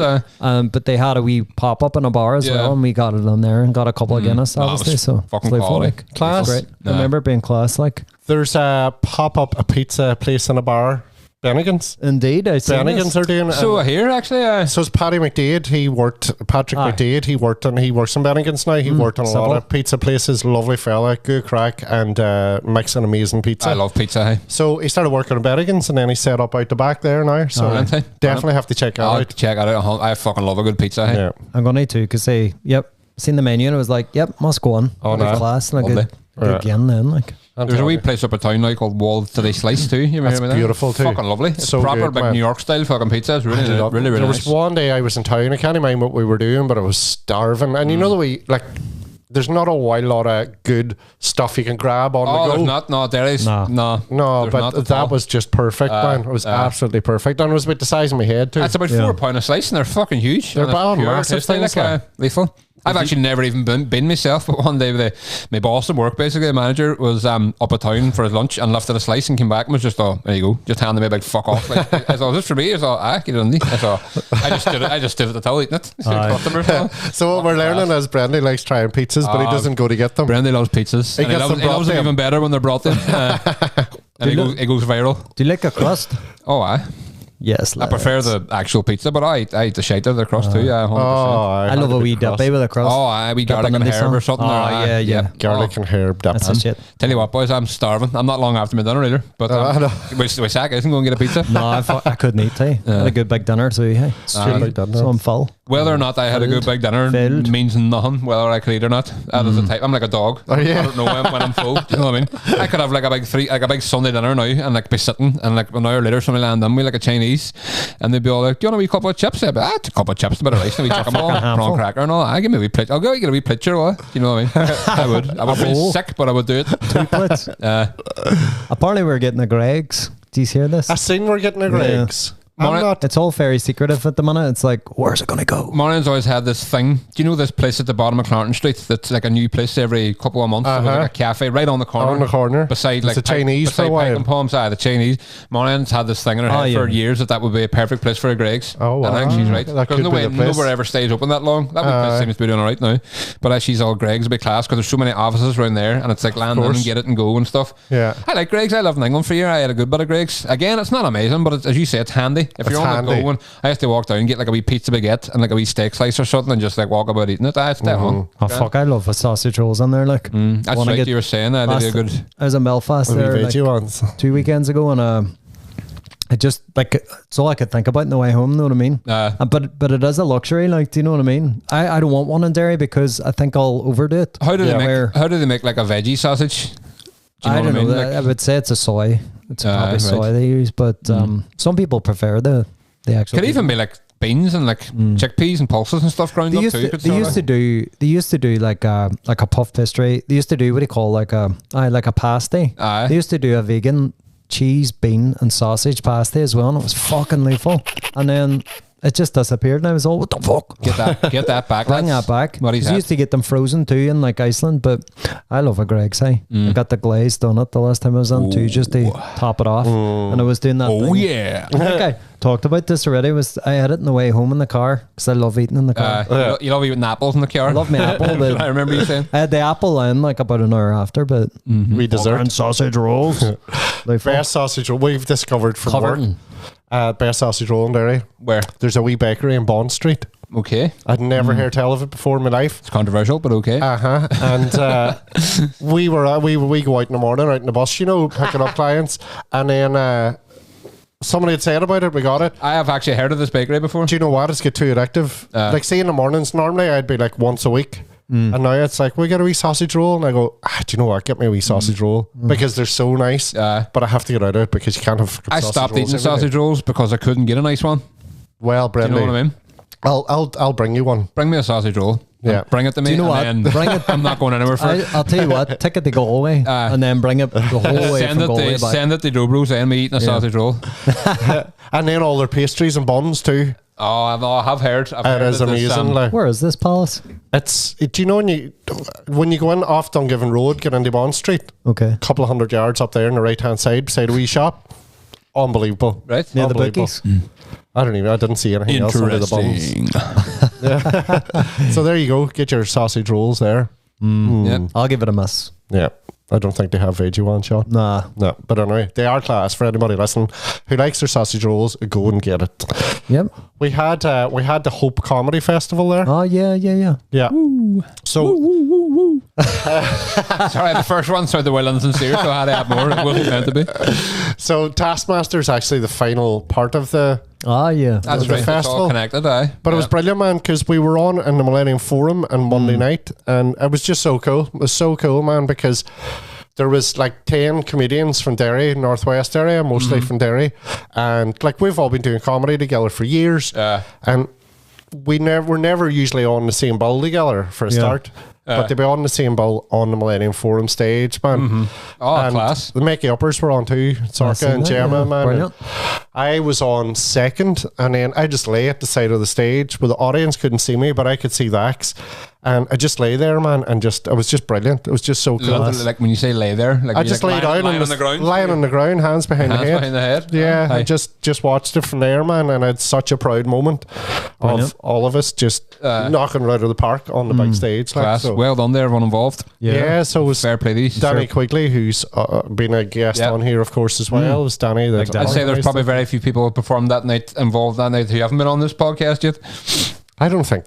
Speaker 3: But they had a wee pop-up in a bar as well, and we got it in there and got a couple of Guinness, obviously. So
Speaker 2: fucking quality.
Speaker 1: Class.
Speaker 3: Great. I remember it being class. Like,
Speaker 1: there's a pop-up pizza place in a bar. Bennigan's.
Speaker 3: Indeed,
Speaker 1: Bennigan's are doing it.
Speaker 2: So here actually,
Speaker 1: so it's Patrick McDade. He worked in Bennigan's now. He worked in a lot of pizza places. Lovely fella, good crack, and makes an amazing pizza.
Speaker 2: I love pizza. Hey.
Speaker 1: So he started working in Bennigan's, and then he set up out the back there now. So definitely have to check it out.
Speaker 2: Check it out. I fucking love a good pizza. Hey.
Speaker 1: Yeah,
Speaker 3: I'm gonna need to, because seen the menu and I was like, yep, must go on.
Speaker 1: Oh, no.
Speaker 3: Class and a good yen then, like.
Speaker 2: There's a wee place up in town now called Wall to the Slice too. You remember that?
Speaker 1: Beautiful too.
Speaker 2: Fucking lovely. It's
Speaker 1: so
Speaker 2: proper
Speaker 1: good,
Speaker 2: big New York style fucking pizza. It's really
Speaker 1: there was
Speaker 2: nice.
Speaker 1: one day I was in town. I can't remember what we were doing, but I was starving. And you know the there's not a wild lot of good stuff you can grab on the go.
Speaker 2: There's not. No, there is. No,
Speaker 1: but that was just perfect, man. It was absolutely perfect. And it was about the size of my head, too.
Speaker 2: That's about £4 a slice, and they're fucking huge.
Speaker 1: They're massive things,
Speaker 2: lethal. I've actually never even been myself, but one day my boss at work, basically, the manager, was up a town for his lunch and lifted a slice and came back and was just, there you go, just handed me a big fuck off. Like, I thought, is this for me? I thought, get it on me. I just stood at the towel eating it.
Speaker 1: So what we're learning is Brendan likes trying pizzas, but he doesn't go to get them.
Speaker 2: Brendan loves pizzas. He loves them even better when they're brought in. And it goes viral.
Speaker 3: Do you like a crust?
Speaker 2: Oh, aye.
Speaker 3: Yes,
Speaker 2: I prefer the actual pizza, but I eat the shite out of the crust too. Yeah, 100%.
Speaker 3: I love a wee dip with a crust.
Speaker 2: We garlic and herb or something.
Speaker 3: Yeah.
Speaker 1: Garlic and herb dip.
Speaker 3: That's shit.
Speaker 2: Tell you what, boys, I'm starving. I'm not long after my dinner either. But we sack isn't going to get a pizza.
Speaker 3: No, I couldn't eat. Hey, I had a good big dinner, so hey, so I'm full.
Speaker 2: Whether or not I had a good big dinner means nothing. Whether I could eat or not, there's a type. I'm like a dog. I don't know when I'm full. Do you know what I mean? I could have like a big Sunday dinner now, and like be sitting, and like an hour later, somebody land on me like a Chinese. And they'd be all like, do you want a wee couple of chips? I'd be like, a couple of chips, a bit of rice, and a wee chicken ball, prawn cracker and all that. Give me a wee plate. I'll go get a wee plate, or what? You know what I mean? I would. I would be sick, but I would do it.
Speaker 3: 2 plates. Apparently we're getting a Greg's. Do you hear this?
Speaker 1: I seen we're getting a Greg's.
Speaker 3: It's all very secretive at the minute. It's like, where's it going to go?
Speaker 2: Morning's always had this thing. Do you know this place at the bottom of Clarendon Street that's like a new place every couple of months? Like a cafe right on the corner.
Speaker 1: On the corner.
Speaker 2: Beside like
Speaker 1: the Chinese for a while.
Speaker 2: Pike and Palms, the Chinese. Morning's had this thing in her head for years that would be a perfect place for a Greg's.
Speaker 1: Oh, wow.
Speaker 2: And I think she's right. Because nowhere ever stays open that long. That place seems to be doing alright now. But she's all Greg's a bit class because there's so many offices around there and it's like land in and get it and go and stuff.
Speaker 1: Yeah.
Speaker 2: I like Greg's. I love England for a year. I had a good bit of Greg's. Again, it's not amazing, but as you say, it's handy. If you're on the go, I used to walk down and get like a wee pizza baguette and like a wee steak slice or something and just like walk about eating it. It's dead on.
Speaker 3: Oh fuck, I love the sausage rolls in there. Like
Speaker 2: that's right. You were saying that they'd be a good.
Speaker 3: I was in Belfast there like 2 weekends ago and I just like it's all I could think about in the way home. Know what I mean? But it is a luxury. Like, do you know what I mean? I don't want one in Derry because I think I'll overdo it.
Speaker 2: How do they make like a veggie sausage?
Speaker 3: Do you know I don't know. Like, I would say it's a soy. It's probably soy they use, but some people prefer the actual.
Speaker 2: Could even be like beans and like chickpeas and pulses and stuff ground up too.
Speaker 3: They used to do like a puff pastry. They used to do what do you call like a pasty. They used to do a vegan cheese, bean and sausage pasty as well, and it was fucking lethal. And then it just disappeared and I was all, what the fuck?
Speaker 2: Get that back.
Speaker 3: Bring that back. We used to get them frozen too in like Iceland, but I love a Greg's. I got the glaze done it the last time I was on too, just to top it off. And I was doing that thing.
Speaker 2: Yeah.
Speaker 3: I think I talked about this already. I had it on the way home in the car because I love eating in the car.
Speaker 2: You love eating apples in the car?
Speaker 3: I love my apple. But
Speaker 2: I remember you saying.
Speaker 3: I had the apple in like about an hour after, but
Speaker 1: we dessert.
Speaker 3: And sausage rolls.
Speaker 1: Best sausage roll we've discovered from work. Best sausage roll in Derry.
Speaker 2: Where?
Speaker 1: There's a wee bakery in Bond Street.
Speaker 2: Okay.
Speaker 1: I'd never heard tell of it before in my life.
Speaker 2: It's controversial, but okay.
Speaker 1: And we go out in the morning, out in the bus, picking up clients, and then somebody had said about it. We got it.
Speaker 2: I have actually heard of this bakery before.
Speaker 1: Do you know what? It's get too addictive. Like, say in the mornings, normally I'd be like once a week. And now it's like, we get a wee sausage roll, and I go, do you know what? Get me a wee sausage roll because they're so nice. But I have to get out of it because you can't have.
Speaker 2: I stopped eating sausage rolls because I couldn't get a nice one.
Speaker 1: Well, Brendan,
Speaker 2: do you know what I mean?
Speaker 1: I'll bring you one.
Speaker 2: Bring me a sausage roll.
Speaker 1: Yeah,
Speaker 2: bring it to me.
Speaker 3: Do you know what?
Speaker 2: Bring it. I'm not going anywhere for it.
Speaker 3: I'll tell you what. Take it to Galway and then bring it the whole way from Galway back.
Speaker 2: Send it to Dobros and me eating a sausage roll.
Speaker 1: And then all their pastries and buns too.
Speaker 2: Oh, I have heard.
Speaker 1: It is amazing.
Speaker 3: Where is this palace?
Speaker 1: Do you know when you go in off Dungiven Road, get into Bond Street?
Speaker 3: Okay.
Speaker 1: A couple of 100 yards up there on the right hand side beside a wee shop. Unbelievable.
Speaker 2: Right?
Speaker 3: Near the bookies.
Speaker 1: I didn't see anything else under the buns. So there you go. Get your sausage rolls there.
Speaker 3: Yep. I'll give it a miss.
Speaker 1: Yeah. I don't think they have veggie ones, Sean.
Speaker 3: Nah.
Speaker 1: No. But anyway, they are class. For anybody listening who likes their sausage rolls, go and get it.
Speaker 3: Yep.
Speaker 1: We had the Hope Comedy Festival there.
Speaker 3: Oh, yeah.
Speaker 1: Yeah.
Speaker 3: Woo.
Speaker 1: So
Speaker 2: sorry, the first one sounded well and sincere, so I had to add more. It wasn't meant to be.
Speaker 1: So Taskmaster is actually the final part of the
Speaker 2: that's right.
Speaker 1: festival.
Speaker 2: It's all connected,
Speaker 1: But it was brilliant, man, because we were on in the Millennium Forum on Monday night, and it was just so cool. It was so cool, man, because there was like 10 comedians from Derry, Northwest area, mostly from Derry, and like we've all been doing comedy together for years, and we're never usually on the same bill together for a start. But they'd be on the same bill on the Millennium Forum stage, man.
Speaker 2: Mm-hmm. Oh,
Speaker 1: and
Speaker 2: class.
Speaker 1: The Mickey Uppers were on too, Sorka and Gemma, man.
Speaker 3: Brilliant.
Speaker 1: I was on second, and then I just lay at the side of the stage where the audience couldn't see me, but I could see the acts. And I just lay there, man, and it was just brilliant. It was just so cool.
Speaker 2: Like when you say lay there, like
Speaker 1: I just lay down
Speaker 2: lying on the ground,
Speaker 1: lying on the ground, hands behind the head. Yeah, I just watched it from there, man, and it's such a proud moment of all of us just knocking it out of the park on the big stage.
Speaker 2: Class. Like, so. Well done there, everyone involved.
Speaker 1: Yeah, so it was
Speaker 2: fair play. These
Speaker 1: Danny Quigley, who's been a guest on here, of course, as well. It was Danny.
Speaker 2: I'd say there's probably very few people who performed that night, involved that night, who haven't been on this podcast yet.
Speaker 1: I don't think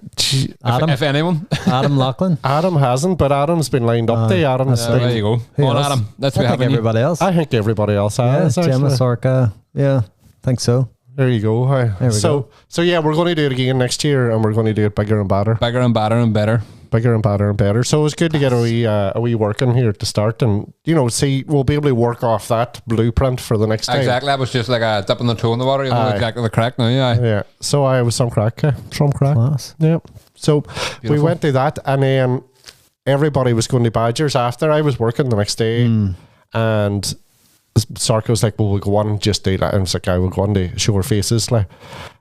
Speaker 3: Adam,
Speaker 2: if anyone.
Speaker 3: Adam Lachlan.
Speaker 1: Adam hasn't, but Adam's been lined up there. Adam's
Speaker 2: there you go.
Speaker 3: Who
Speaker 2: on
Speaker 3: else?
Speaker 2: Adam. That's
Speaker 3: I think everybody else.
Speaker 1: I think everybody else has.
Speaker 3: Gemma, Sorka. Yeah, I think so.
Speaker 1: There you go. So yeah, we're going to do it again next year, and we're going to do it bigger and badder.
Speaker 2: Bigger and badder and better.
Speaker 1: Bigger and badder and better. So it was good to get a wee work in here to start, and see, we'll be able to work off that blueprint for the next time.
Speaker 2: Exactly. That was just like a dipping the toe in the water. You know exactly the crack now. Yeah.
Speaker 1: So I was some crack.
Speaker 3: Class.
Speaker 1: Yeah. So we went to that, and then everybody was going to Badgers after. I was working the next day, and Sarko was like, well, we'll go on and just do that. And I was like, I will go on to show our faces, like.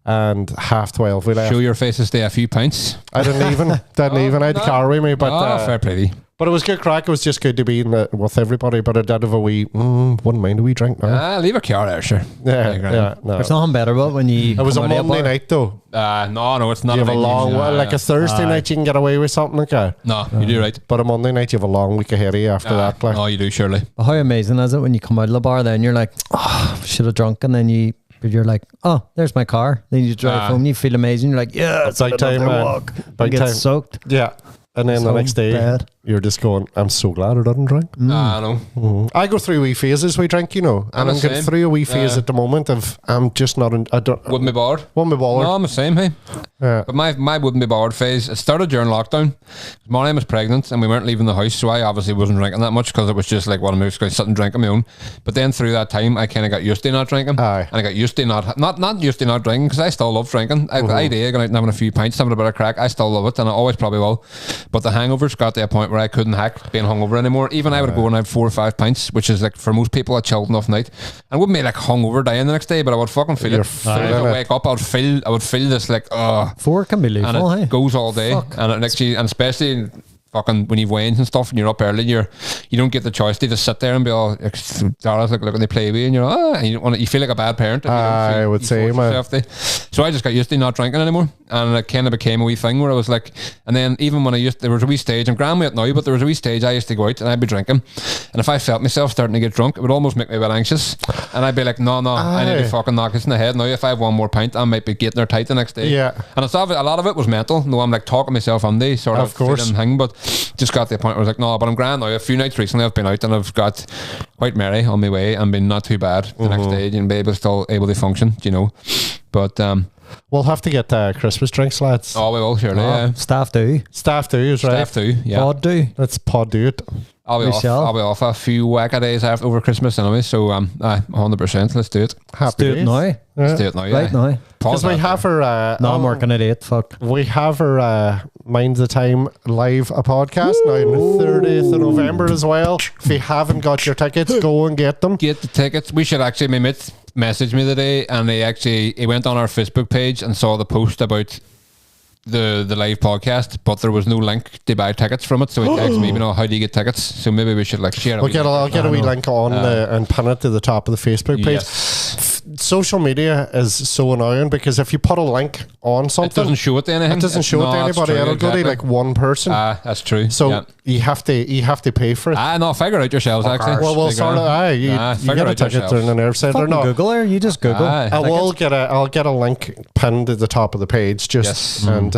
Speaker 1: And 12:30 we left.
Speaker 2: Show your faces to a few pints.
Speaker 1: I didn't even. I had to carry me, but
Speaker 2: fair play.
Speaker 1: But it was good crack. It was just good to be with everybody. But I did have a wee, wouldn't mind a wee drink now.
Speaker 2: Leave a car there, sure.
Speaker 1: Yeah. No.
Speaker 3: There's nothing better about when you.
Speaker 1: It was a Monday night though.
Speaker 2: No, it's not.
Speaker 1: You have a long, like a Thursday night, you can get away with something like that.
Speaker 2: No, you do right.
Speaker 1: But a Monday night, you have a long week ahead of you after that. Like.
Speaker 2: No, you do surely.
Speaker 3: But how amazing is it when you come out of the bar? Then you're like, should have drunk, and then you're like, oh, there's my car. Then you drive home, you feel amazing. You're like, yeah, it's
Speaker 1: big time, man.
Speaker 3: Walk.
Speaker 1: Big
Speaker 3: get
Speaker 1: time.
Speaker 3: soaked.
Speaker 1: Yeah. And then the next day, you're just going, I'm so glad I didn't drink.
Speaker 2: I know.
Speaker 1: I go through wee phases we drink, and I'm going through a wee phase at the moment of I'm just not.
Speaker 2: Wouldn't be bored.
Speaker 1: Wouldn't be bothered.
Speaker 2: No, I'm the same, hey.
Speaker 1: Yeah.
Speaker 2: But my wouldn't be bored phase, it started during lockdown. My name was pregnant and we weren't leaving the house, so I obviously wasn't drinking that much because it was just like one of me going to sit and drink on my own. But then through that time, I kind of got used to not drinking.
Speaker 1: Aye.
Speaker 2: And I got used to not used to not drinking, because I still love drinking. I going out and having a few pints, having a bit of crack. I still love it, and I always probably will. But the hangovers got to a point where I couldn't hack being hungover anymore. Even I would go and have 4 or 5 pints, which is like for most people a chilled enough night. And wouldn't be like hungover dying the next day, but I would fucking feel it. I would wake up, I would feel this like
Speaker 3: 4 can be lethal,
Speaker 2: and it goes all day. And it actually, and especially fucking when you've weighed and stuff and you're up early, you don't get the choice to just sit there and be all Dara's like looking, they play with you and you're and you don't want to, you feel like a bad parent.
Speaker 1: I would say, man.
Speaker 2: So I just got used to not drinking anymore, and it kind of became a wee thing where I was like, and then even when there was a wee stage, I'm grand with it now, but there was a wee stage I used to go out and I'd be drinking, and if I felt myself starting to get drunk, it would almost make me a bit anxious, and I'd be like, no, I need to fucking knock this in the head now. If I have one more pint, I might be getting her tight the next day.
Speaker 1: Yeah.
Speaker 2: And a lot of it was mental. No, I'm like talking myself on the sort of feeling thing, but just got to the point where I was like, no, but I'm grand now. A few nights recently I've been out and I've got quite merry on my way and been not too bad the next day, and be still able to function, but
Speaker 1: we'll have to get Christmas drinks, lads.
Speaker 2: Oh, we will, surely. Yeah.
Speaker 3: Staff do is right.
Speaker 2: Staff do, yeah.
Speaker 3: Pod do.
Speaker 1: Let's pod do it.
Speaker 2: I'll be off a few wacka days after over Christmas anyway, so 100%. Let's do it.
Speaker 3: Let's do it now.
Speaker 2: Let's do it now, yeah.
Speaker 3: Right now.
Speaker 1: Because we have our
Speaker 3: no, I'm working at 8. Fuck.
Speaker 1: We have our Mind the Time live a podcast now on the 30th of November as well. If you haven't got your tickets, go and get them.
Speaker 2: Get the tickets. We should actually, my mate messaged me today, and he went on our Facebook page and saw the post about the live podcast, but there was no link to buy tickets from it, so he texted me, how do you get tickets? So maybe we should share it.
Speaker 1: I'll get a wee link on and pin it to the top of the Facebook page.
Speaker 2: Yes.
Speaker 1: Social media is so annoying because if you put a link on something,
Speaker 2: it doesn't show it to anything.
Speaker 1: It doesn't show it to anybody. It'll go to like one person.
Speaker 2: That's true.
Speaker 1: So you have to pay for it.
Speaker 2: No, figure out yourselves actually.
Speaker 1: Well, sort of. You get a ticket during the nerve center. No,
Speaker 3: Google it. You just Google.
Speaker 1: I'll get a link pinned to the top of the page. And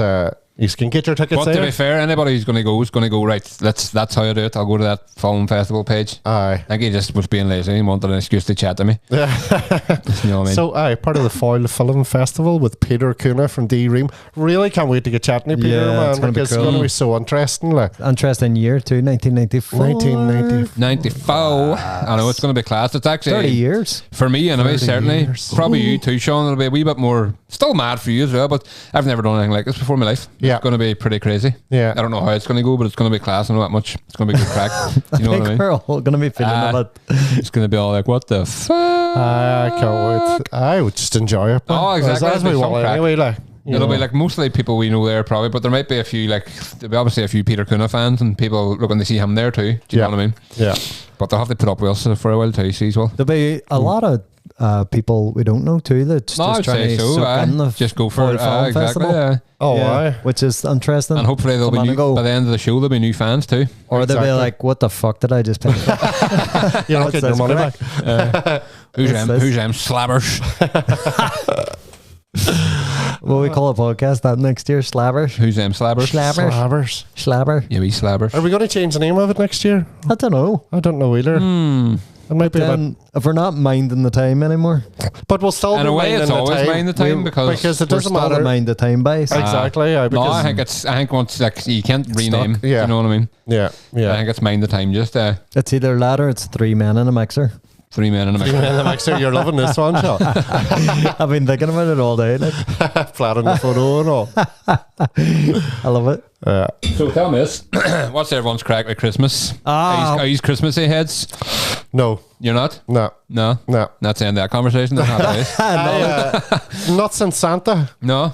Speaker 1: You can get your tickets
Speaker 2: But
Speaker 1: there.
Speaker 2: to be fair, anybody who's going to go is going to go, right, that's how I do it. I'll go to that film festival page.
Speaker 1: Aye.
Speaker 2: I think he just was being lazy. He wanted an excuse to chat to me. You know what I mean?
Speaker 1: So, part of the Foyle Film Festival with Peter Kuna from D-Ream. Really can't wait to get chatting to Peter, man.
Speaker 3: It's going to be cool.
Speaker 1: It's going to be so interesting. Like.
Speaker 3: Interesting year too, 1994.
Speaker 2: 94. I know, it's going to be class. It's actually
Speaker 3: 30 years.
Speaker 2: For me, anyway, certainly.
Speaker 1: Years.
Speaker 2: Probably you too, Sean. It'll be a wee bit more, still mad for you as well, but I've never done anything like this before in my life.
Speaker 1: Yeah.
Speaker 2: It's going to be pretty crazy.
Speaker 1: Yeah.
Speaker 2: I don't know how it's going to go, but it's going to be class. I know that much. It's going to be good crack. You know what I mean?
Speaker 3: We're all going to be feeling it.
Speaker 2: It's going to be all like, what the fuck?
Speaker 1: I can't wait. I would just enjoy it.
Speaker 2: Oh, exactly.
Speaker 1: As we
Speaker 2: It'll be
Speaker 1: want
Speaker 2: some crack.
Speaker 1: anyway, like.
Speaker 2: It'll be like mostly people we know there probably, but there might be a few, like, there'll be obviously a few Peter Kuna fans and people looking to see him there too. Do you know what I mean?
Speaker 1: Yeah.
Speaker 2: But they'll have to put up with us for a while too, see as well.
Speaker 3: There'll be a lot of people we don't know too that's just trying to soak in the
Speaker 2: just go for it.
Speaker 3: Film
Speaker 2: Exactly.
Speaker 3: Festival.
Speaker 2: Yeah.
Speaker 1: Oh, aye.
Speaker 3: Which is interesting.
Speaker 2: And hopefully there'll be new, by the end of the show there'll be new fans too.
Speaker 3: Or they'll be like, what the fuck did I just pick up?
Speaker 1: You're not getting your money back.
Speaker 2: Who's them slabbers?
Speaker 3: Will we call a podcast that next year? Slabbers?
Speaker 2: Who's them slabbers?
Speaker 1: Slabbers.
Speaker 3: Slabber?
Speaker 2: Yeah, we slabbers.
Speaker 1: Are we going to change the name of it next year?
Speaker 3: I don't know.
Speaker 1: I don't know either. It might be
Speaker 3: Then, if we're not minding the time anymore,
Speaker 1: but we'll still
Speaker 2: In
Speaker 1: be
Speaker 2: a way,
Speaker 1: minding
Speaker 2: it's
Speaker 1: the
Speaker 2: always
Speaker 1: time.
Speaker 2: mind the time because
Speaker 1: it
Speaker 3: we're
Speaker 1: doesn't
Speaker 3: still to
Speaker 1: matter.
Speaker 3: mind the time base.
Speaker 1: Exactly. Yeah,
Speaker 2: no,
Speaker 1: because
Speaker 2: I think once like you can't rename.
Speaker 1: Stuck, yeah.
Speaker 2: You know what I mean?
Speaker 1: yeah.
Speaker 2: I think it's mind the time. Just
Speaker 3: It's either that or it's 3 men in a mixer.
Speaker 2: 3 men in a mix.
Speaker 1: And the mixer, you're loving this one, Sean.
Speaker 3: I've been thinking about it all day. Like.
Speaker 1: Flat on the photo and all.
Speaker 3: I love it.
Speaker 2: So tell me this: what's everyone's crack with Christmas? Are you Christmassy heads?
Speaker 1: No.
Speaker 2: You're not?
Speaker 1: No.
Speaker 2: No. Not saying that conversation. That's not
Speaker 1: Not since Santa.
Speaker 2: No.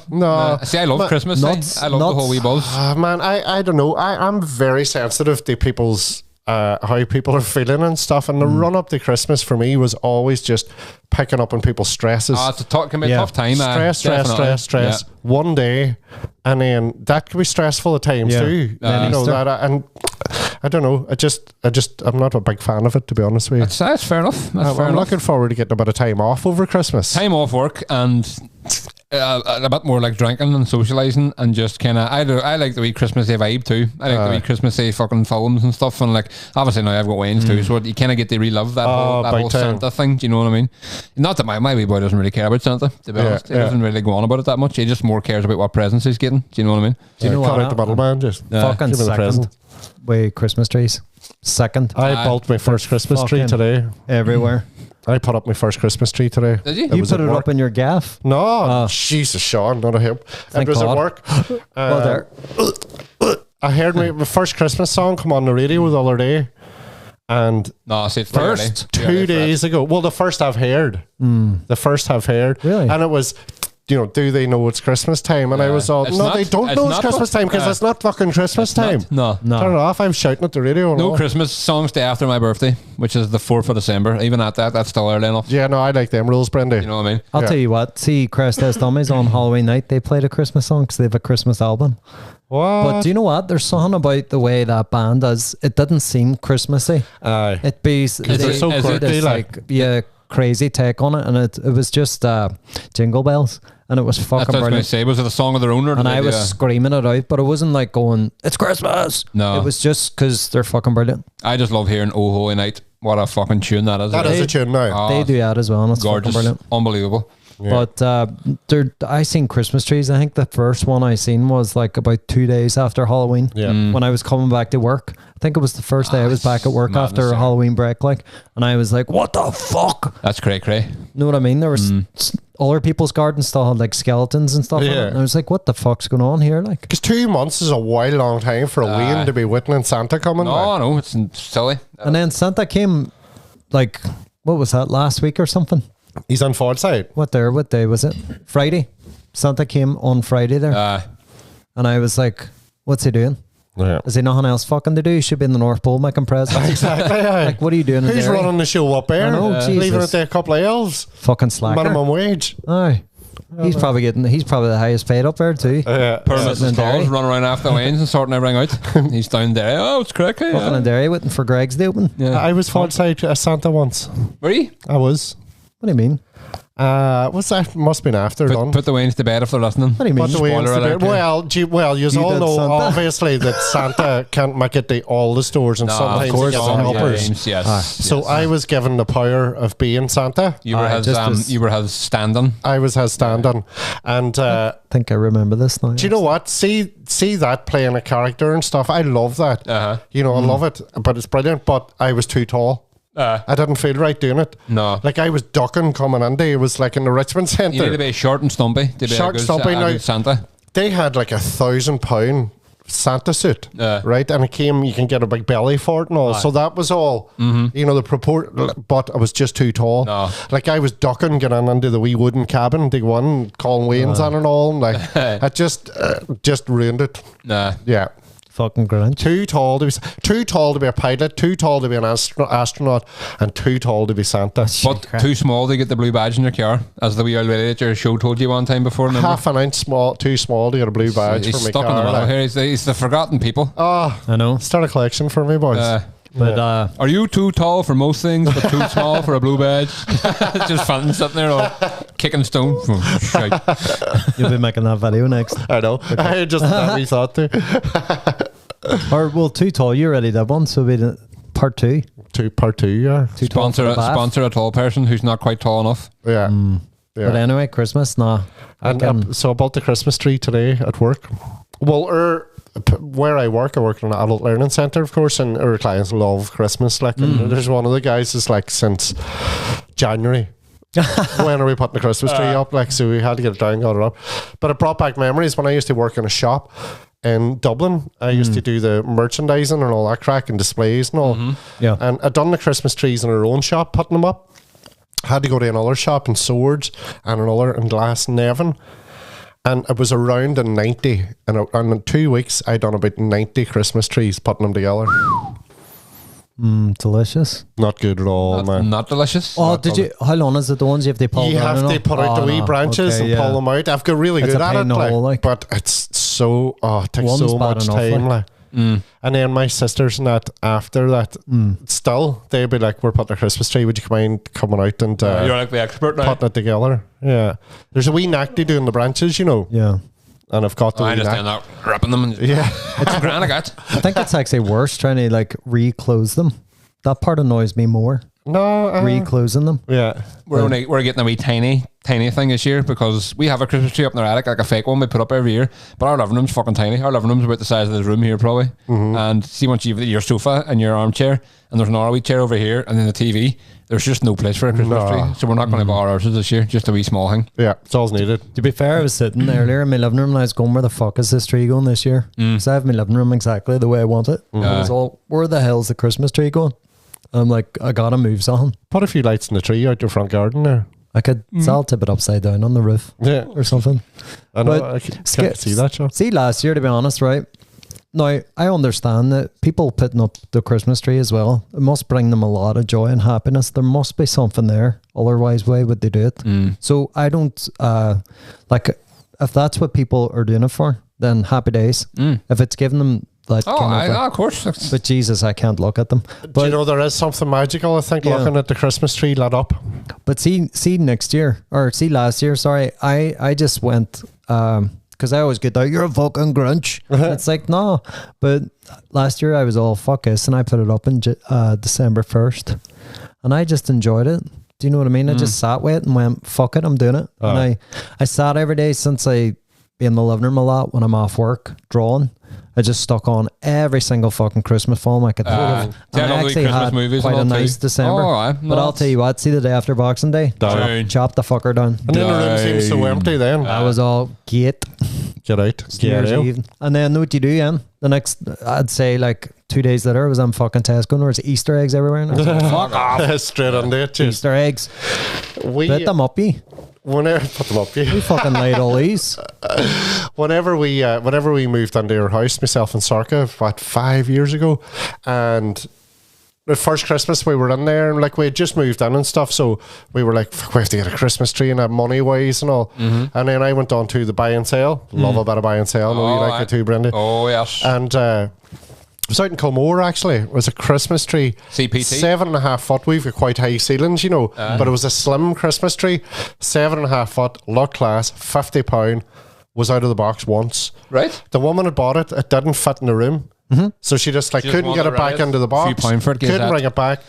Speaker 2: See, I love Christmas. I love the whole wee buzz.
Speaker 1: Man, I don't know. I'm very sensitive to people's how people are feeling and stuff. And the run up to Christmas for me was always just picking up on people's stresses.
Speaker 2: It's can be a tough time.
Speaker 1: Stress. Yeah. One day, and then that can be stressful at times too. And I don't know. I'm not a big fan of it, to be honest with you.
Speaker 2: That's fair enough.
Speaker 1: I'm looking forward to getting a bit of time off over Christmas.
Speaker 2: Time off work and a bit more like drinking and socialising and just kind of I like the wee Christmassy vibe too. I like the wee Christmassy fucking films and stuff, and like obviously now I've got Wayne's too, so you kind of get to relive that whole Santa thing. Do you know what I mean? Not that my wee boy doesn't really care about Santa, to be honest. He doesn't really go on about it that much. He just more cares about what presents he's getting. Do you know what I mean?
Speaker 3: Do you know
Speaker 1: cut
Speaker 3: what?
Speaker 1: out the middleman, just
Speaker 3: Fucking
Speaker 1: give me the present.
Speaker 3: With Christmas trees. Second.
Speaker 1: I built my first Christmas tree today.
Speaker 3: Everywhere.
Speaker 1: I put up my first Christmas tree today.
Speaker 2: Did you?
Speaker 3: You put it up in your gaff?
Speaker 1: No, Jesus, Sean, not a him. It was at work.
Speaker 3: Well, there.
Speaker 1: I heard my first Christmas song come on the radio the other day, and
Speaker 2: No, see, it's
Speaker 1: first 2 days ago. Well, the first I've heard. The first I've heard.
Speaker 3: Really?
Speaker 1: And it was, do they know it's Christmas time? And I was all,
Speaker 2: It's
Speaker 1: no,
Speaker 2: not-
Speaker 1: they don't know it's Christmas time because it's not fucking Christmas time.
Speaker 2: No.
Speaker 1: Turn it off. I'm shouting at the radio. and
Speaker 2: No
Speaker 1: all.
Speaker 2: Christmas songs day after my birthday, which is the 4th of December. Even at that, that's still early enough.
Speaker 1: Yeah, no, I like them rules, Brendan.
Speaker 2: You know what I mean?
Speaker 3: I'll tell you what. See, Crest Test Dummies on Halloween night, they played a Christmas song because they have a Christmas album.
Speaker 1: What?
Speaker 3: But do you know what? There's something about the way that band does. It didn't seem Christmassy.
Speaker 1: Aye.
Speaker 3: It be
Speaker 1: It's so quirky, like.
Speaker 3: crazy take on it, and it was just Jingle Bells, and it was
Speaker 2: That's
Speaker 3: fucking
Speaker 2: what I was going to
Speaker 3: brilliant.
Speaker 2: say. Was it a song of their own? Or
Speaker 3: And I was screaming it out, but it wasn't like going, "It's Christmas."
Speaker 2: No.
Speaker 3: It was just because they're fucking brilliant.
Speaker 2: I just love hearing "Oh Holy Night." What a fucking tune that is!
Speaker 1: That is a tune now.
Speaker 3: They do that as well, and it's
Speaker 2: Gorgeous,
Speaker 3: fucking brilliant.
Speaker 2: unbelievable.
Speaker 1: Yeah.
Speaker 3: But I seen Christmas trees. I think the first one I seen was like about 2 days after Halloween.
Speaker 1: Yeah.
Speaker 3: When I was coming back to work, I think it was the first day I was back at work
Speaker 2: madness,
Speaker 3: after
Speaker 2: yeah.
Speaker 3: Halloween break, like, and I was like, "What the fuck?"
Speaker 2: That's cray.
Speaker 3: Know what I mean? There was other people's gardens still had like skeletons and stuff. In it. And I was like, "What the fuck's going on here?" Like,
Speaker 1: Because 2 months is a wild long time for a Wayne to be witnessing Santa coming.
Speaker 2: No, it's silly.
Speaker 3: and then Santa came, like, what was that, last week or something?
Speaker 1: He's on Ford side.
Speaker 3: What day was it? Friday. Santa came on Friday there, and I was like, "What's he doing?
Speaker 1: Yeah.
Speaker 3: Is he nothing else fucking to do? He should be in the North Pole making presents."
Speaker 1: Exactly.
Speaker 3: Like, what are you doing?
Speaker 1: Who's
Speaker 3: in Derry?
Speaker 1: running the show up there?
Speaker 3: I know,
Speaker 1: Leaving
Speaker 3: Jesus.
Speaker 1: it to a couple of elves.
Speaker 3: Fucking slacker.
Speaker 1: Minimum wage.
Speaker 3: Aye. He's probably the highest paid up there too.
Speaker 2: Permits
Speaker 3: Sitting
Speaker 2: and
Speaker 3: in Derry.
Speaker 2: stalls, run around after lanes and sorting everything out. He's down there. Oh, it's crack.
Speaker 3: Fucking in Derry waiting for Greg's to open.
Speaker 2: Yeah.
Speaker 1: I was Ford side as Santa once.
Speaker 2: Were you?
Speaker 1: I was.
Speaker 3: What do you mean?
Speaker 1: What's that? Must have been after done.
Speaker 2: Put the Waynes to bed if they're listening.
Speaker 3: What do you mean?
Speaker 2: Spoiler alert.
Speaker 1: Well, you all know
Speaker 3: Santa?
Speaker 1: obviously that Santa can't make it to all the stores, and sometimes
Speaker 2: of course,
Speaker 1: he gets helpers.
Speaker 2: yes.
Speaker 1: So I was given the power of being Santa.
Speaker 2: You were his stand-in.
Speaker 1: I was his stand-in, and
Speaker 3: I think I remember this now.
Speaker 1: do you know what? See that playing a character and stuff. I love that. You know, I love it, but it's brilliant. But I was too tall. I didn't feel right doing it.
Speaker 2: No.
Speaker 1: Like I was ducking coming in. It was like in the Richmond Centre.
Speaker 2: You need to be short and stumpy to be a good Santa.
Speaker 1: They had like £1,000 Santa suit, right? And it came, you can get a big belly for it and all. So that was all, you know, the purport, but I was just too tall.
Speaker 2: No.
Speaker 1: Like I was ducking, getting into the wee wooden cabin, the one, calling Wayne's on and all. And like, I just ruined it. Yeah.
Speaker 3: Fucking Grinch.
Speaker 1: Too tall to be a pilot, too tall to be an astronaut, and too tall to be Santa.
Speaker 2: But too small to get the blue badge in your car, as the wee old lady at your show told you one time before. Remember?
Speaker 1: Half an inch too small to get a blue badge
Speaker 2: He's
Speaker 1: for my
Speaker 2: stuck
Speaker 1: car.
Speaker 2: in the middle here. He's the forgotten people.
Speaker 1: Oh,
Speaker 3: I know.
Speaker 1: Start a collection for me, boys.
Speaker 3: But
Speaker 2: are you too tall for most things, but too small for a blue badge? Just Fintan sitting there all kicking stone.
Speaker 3: You'll be making that video next.
Speaker 1: I know. I just thought we thought too.
Speaker 3: Or well, too tall. You already did one, so we did part two.
Speaker 1: Part two, yeah.
Speaker 3: Too tall for the bath.
Speaker 2: Sponsor a tall person who's not quite tall enough.
Speaker 1: Yeah.
Speaker 3: But anyway, Christmas, nah.
Speaker 1: And so I bought the Christmas tree today at work. Well, where I work in an adult learning centre, of course, and our clients love Christmas. Like, and there's one of the guys is like, since January. When are we putting the Christmas tree up? Like, so we had to get it down, got it up. But it brought back memories when I used to work in a shop in Dublin. I used to do the merchandising and all that crack and displays and all.
Speaker 3: Yeah.
Speaker 1: And I'd done the Christmas trees in our own shop, putting them up. Had to go to another shop in Swords and another in Glasnevin. And it was around 90. And in 2 weeks, I'd done about 90 Christmas trees, putting them together.
Speaker 3: Delicious.
Speaker 1: Not good at all, man.
Speaker 2: Not delicious.
Speaker 3: Oh, did you? How long is it? The ones you have to pull?
Speaker 1: You have to put out the wee branches and pull them out. I've got really good at it, but it's so it takes so much time. Like. And then my sisters and that after that, still they'd be like, "We're putting a Christmas tree. Would you mind coming out and
Speaker 2: you're like the expert now,
Speaker 1: putting it together?" Yeah, there's a wee knack to doing the branches, you know.
Speaker 3: Yeah.
Speaker 1: And I've got the
Speaker 2: I understand that, wrapping them. It's grand, I got.
Speaker 3: I think it's actually worse trying to like reclose them. That part annoys me more.
Speaker 1: No,
Speaker 3: reclosing them.
Speaker 1: Yeah,
Speaker 2: we're getting a wee tiny thing this year because we have a Christmas tree up in our attic, like a fake one we put up every year. But our living room's fucking tiny. Our living room's about the size of this room here, probably. And see, once you've your sofa and your armchair, and there's another wee chair over here, and then the TV. There's just no place for a Christmas tree, so we're not going to buy ours this year. Just a wee small thing.
Speaker 1: Yeah, it's all needed.
Speaker 3: To be fair, I was sitting earlier in my living room and I was going, where the fuck is this tree going this year? Because I have my living room exactly the way I want it. It was all, where the hell's the Christmas tree going? I'm like, I gotta move something.
Speaker 1: Put a few lights in the tree out your front garden there.
Speaker 3: I could I'll tip it upside down on the roof, or something.
Speaker 1: I know. I can't see that, Sean.
Speaker 3: See, last year, to be honest, right? Now, I understand that people putting up the Christmas tree as well, it must bring them a lot of joy and happiness. There must be something there. Otherwise, why would they do it? So I don't, like, if that's what people are doing it for, then happy days. If it's giving them that
Speaker 2: of course.
Speaker 3: But Jesus, I can't look at them. But
Speaker 1: do you know, there is something magical, I think, looking at the Christmas tree lit up.
Speaker 3: But see next year, or see last year, sorry, I just went... because I always get that, you're a fucking Grinch. It's like, no. But last year I was all, fuck this, and I put it up in December 1st. And I just enjoyed it. Do you know what I mean? I just sat with it and went, fuck it, I'm doing it. And I sat every day since I be in the living room a lot when I'm off work, drawing. I just stuck on every single fucking Christmas film I could think of. And I actually had quite a nice December. But I'll tell you what, see the day after Boxing Day, chop the fucker down.
Speaker 1: And then the room seems so empty then.
Speaker 3: I was all, get
Speaker 1: out.
Speaker 3: And then what do you do, Ian? The next, I'd say like 2 days later, was I'm fucking Tesco and there was Easter eggs everywhere. And I was like, fuck off.
Speaker 1: Straight on there,
Speaker 3: Easter eggs. Put them up, you.
Speaker 1: Put them up, you.
Speaker 3: We fucking laid all these.
Speaker 1: Whenever we moved into our house, myself and Sarka, about 5 years ago, and the first Christmas we were in there, and like we had just moved in and stuff, so we were like, fuck, we have to get a Christmas tree and have money wise and all. And then I went on to the buy and sell. Love a bit of buy and sell. No, you like it too, Brendan.
Speaker 2: Oh yes.
Speaker 1: And It was out in Comore, actually. It was a Christmas tree.
Speaker 2: CPT?
Speaker 1: 7.5 foot. We've got quite high ceilings, you know. But it was a slim Christmas tree. 7.5 foot, looked class, £50. Was out of the box once.
Speaker 2: Right.
Speaker 1: The woman had bought it. It didn't fit in the room. So she just couldn't get it back into the box.
Speaker 2: £1 for it,
Speaker 1: couldn't bring it back.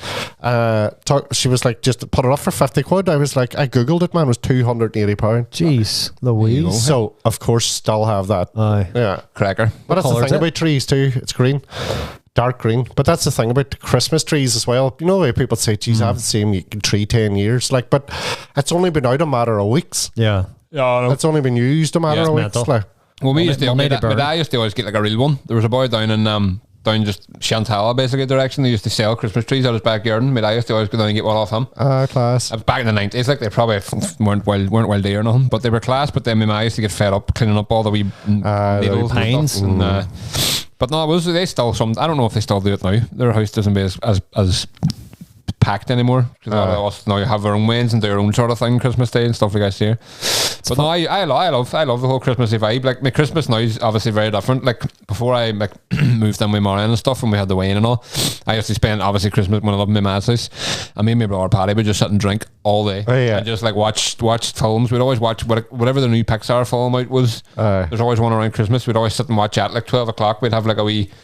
Speaker 1: She was like, just put it up for 50 quid. I was like, I googled it, man. It was £280.
Speaker 3: Jeez, Louise.
Speaker 1: So of course, still have that.
Speaker 3: Aye.
Speaker 1: Yeah,
Speaker 2: Cracker.
Speaker 1: but that's the thing about trees too. It's green, dark green. But that's the thing about Christmas trees as well. You know the way people say, "Geez, I haven't seen a tree 10 years." Like, but it's only been out a matter of weeks.
Speaker 3: Yeah.
Speaker 1: It's only been used a matter of weeks. Like.
Speaker 2: Well, my dad used to always get like a real one. There was a boy down in down just Chantal basically direction. They used to sell Christmas trees out his backyard. And my dad used to always go down and get one off him.
Speaker 1: Class.
Speaker 2: Back in the 90s, like they probably weren't well there or nothing, but they were class. But then my mum used to get fed up cleaning up all the wee needles
Speaker 3: pines.
Speaker 2: And but no, they still some. I don't know if they still do it now. Their house doesn't be as packed anymore because a lot of us now have their own ways and their own sort of thing Christmas Day and stuff like that here. But no, I love the whole Christmassy vibe. Like my Christmas now is obviously very different. Like before I moved in with Marianne and stuff and we had the wine and all, I used to spend obviously Christmas when I lived in my man's house, and me and my brother Paddy would just sit and drink all day and just like watch films. We'd always watch whatever the new Pixar film out was. There's always one around Christmas. We'd always sit and watch at like 12 o'clock. We'd have like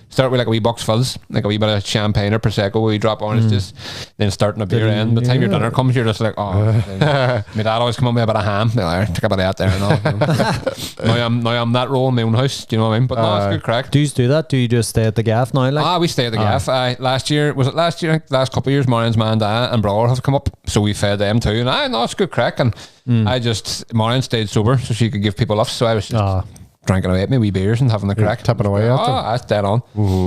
Speaker 2: start with like a wee box fizz, like a wee bit of champagne or prosecco. We drop orange juice, then starting a beer in. By the time your dinner comes, you're just like, my dad always come on with a bit of ham. Take a bit of that there and all. now I'm that role in my own house. Do you know what I mean? But no, it's good crack.
Speaker 3: Do you do that? Do you just stay at the gaff now? Like?
Speaker 2: We stay at the gaff. Last year, last couple of years, Marianne's man, dad and brother have come up, so we fed them too. And no, it's good crack. And Marianne stayed sober so she could give people off. So I was just drinking away at me wee beers and having the crack,
Speaker 1: tipping away at them.
Speaker 2: That's dead on.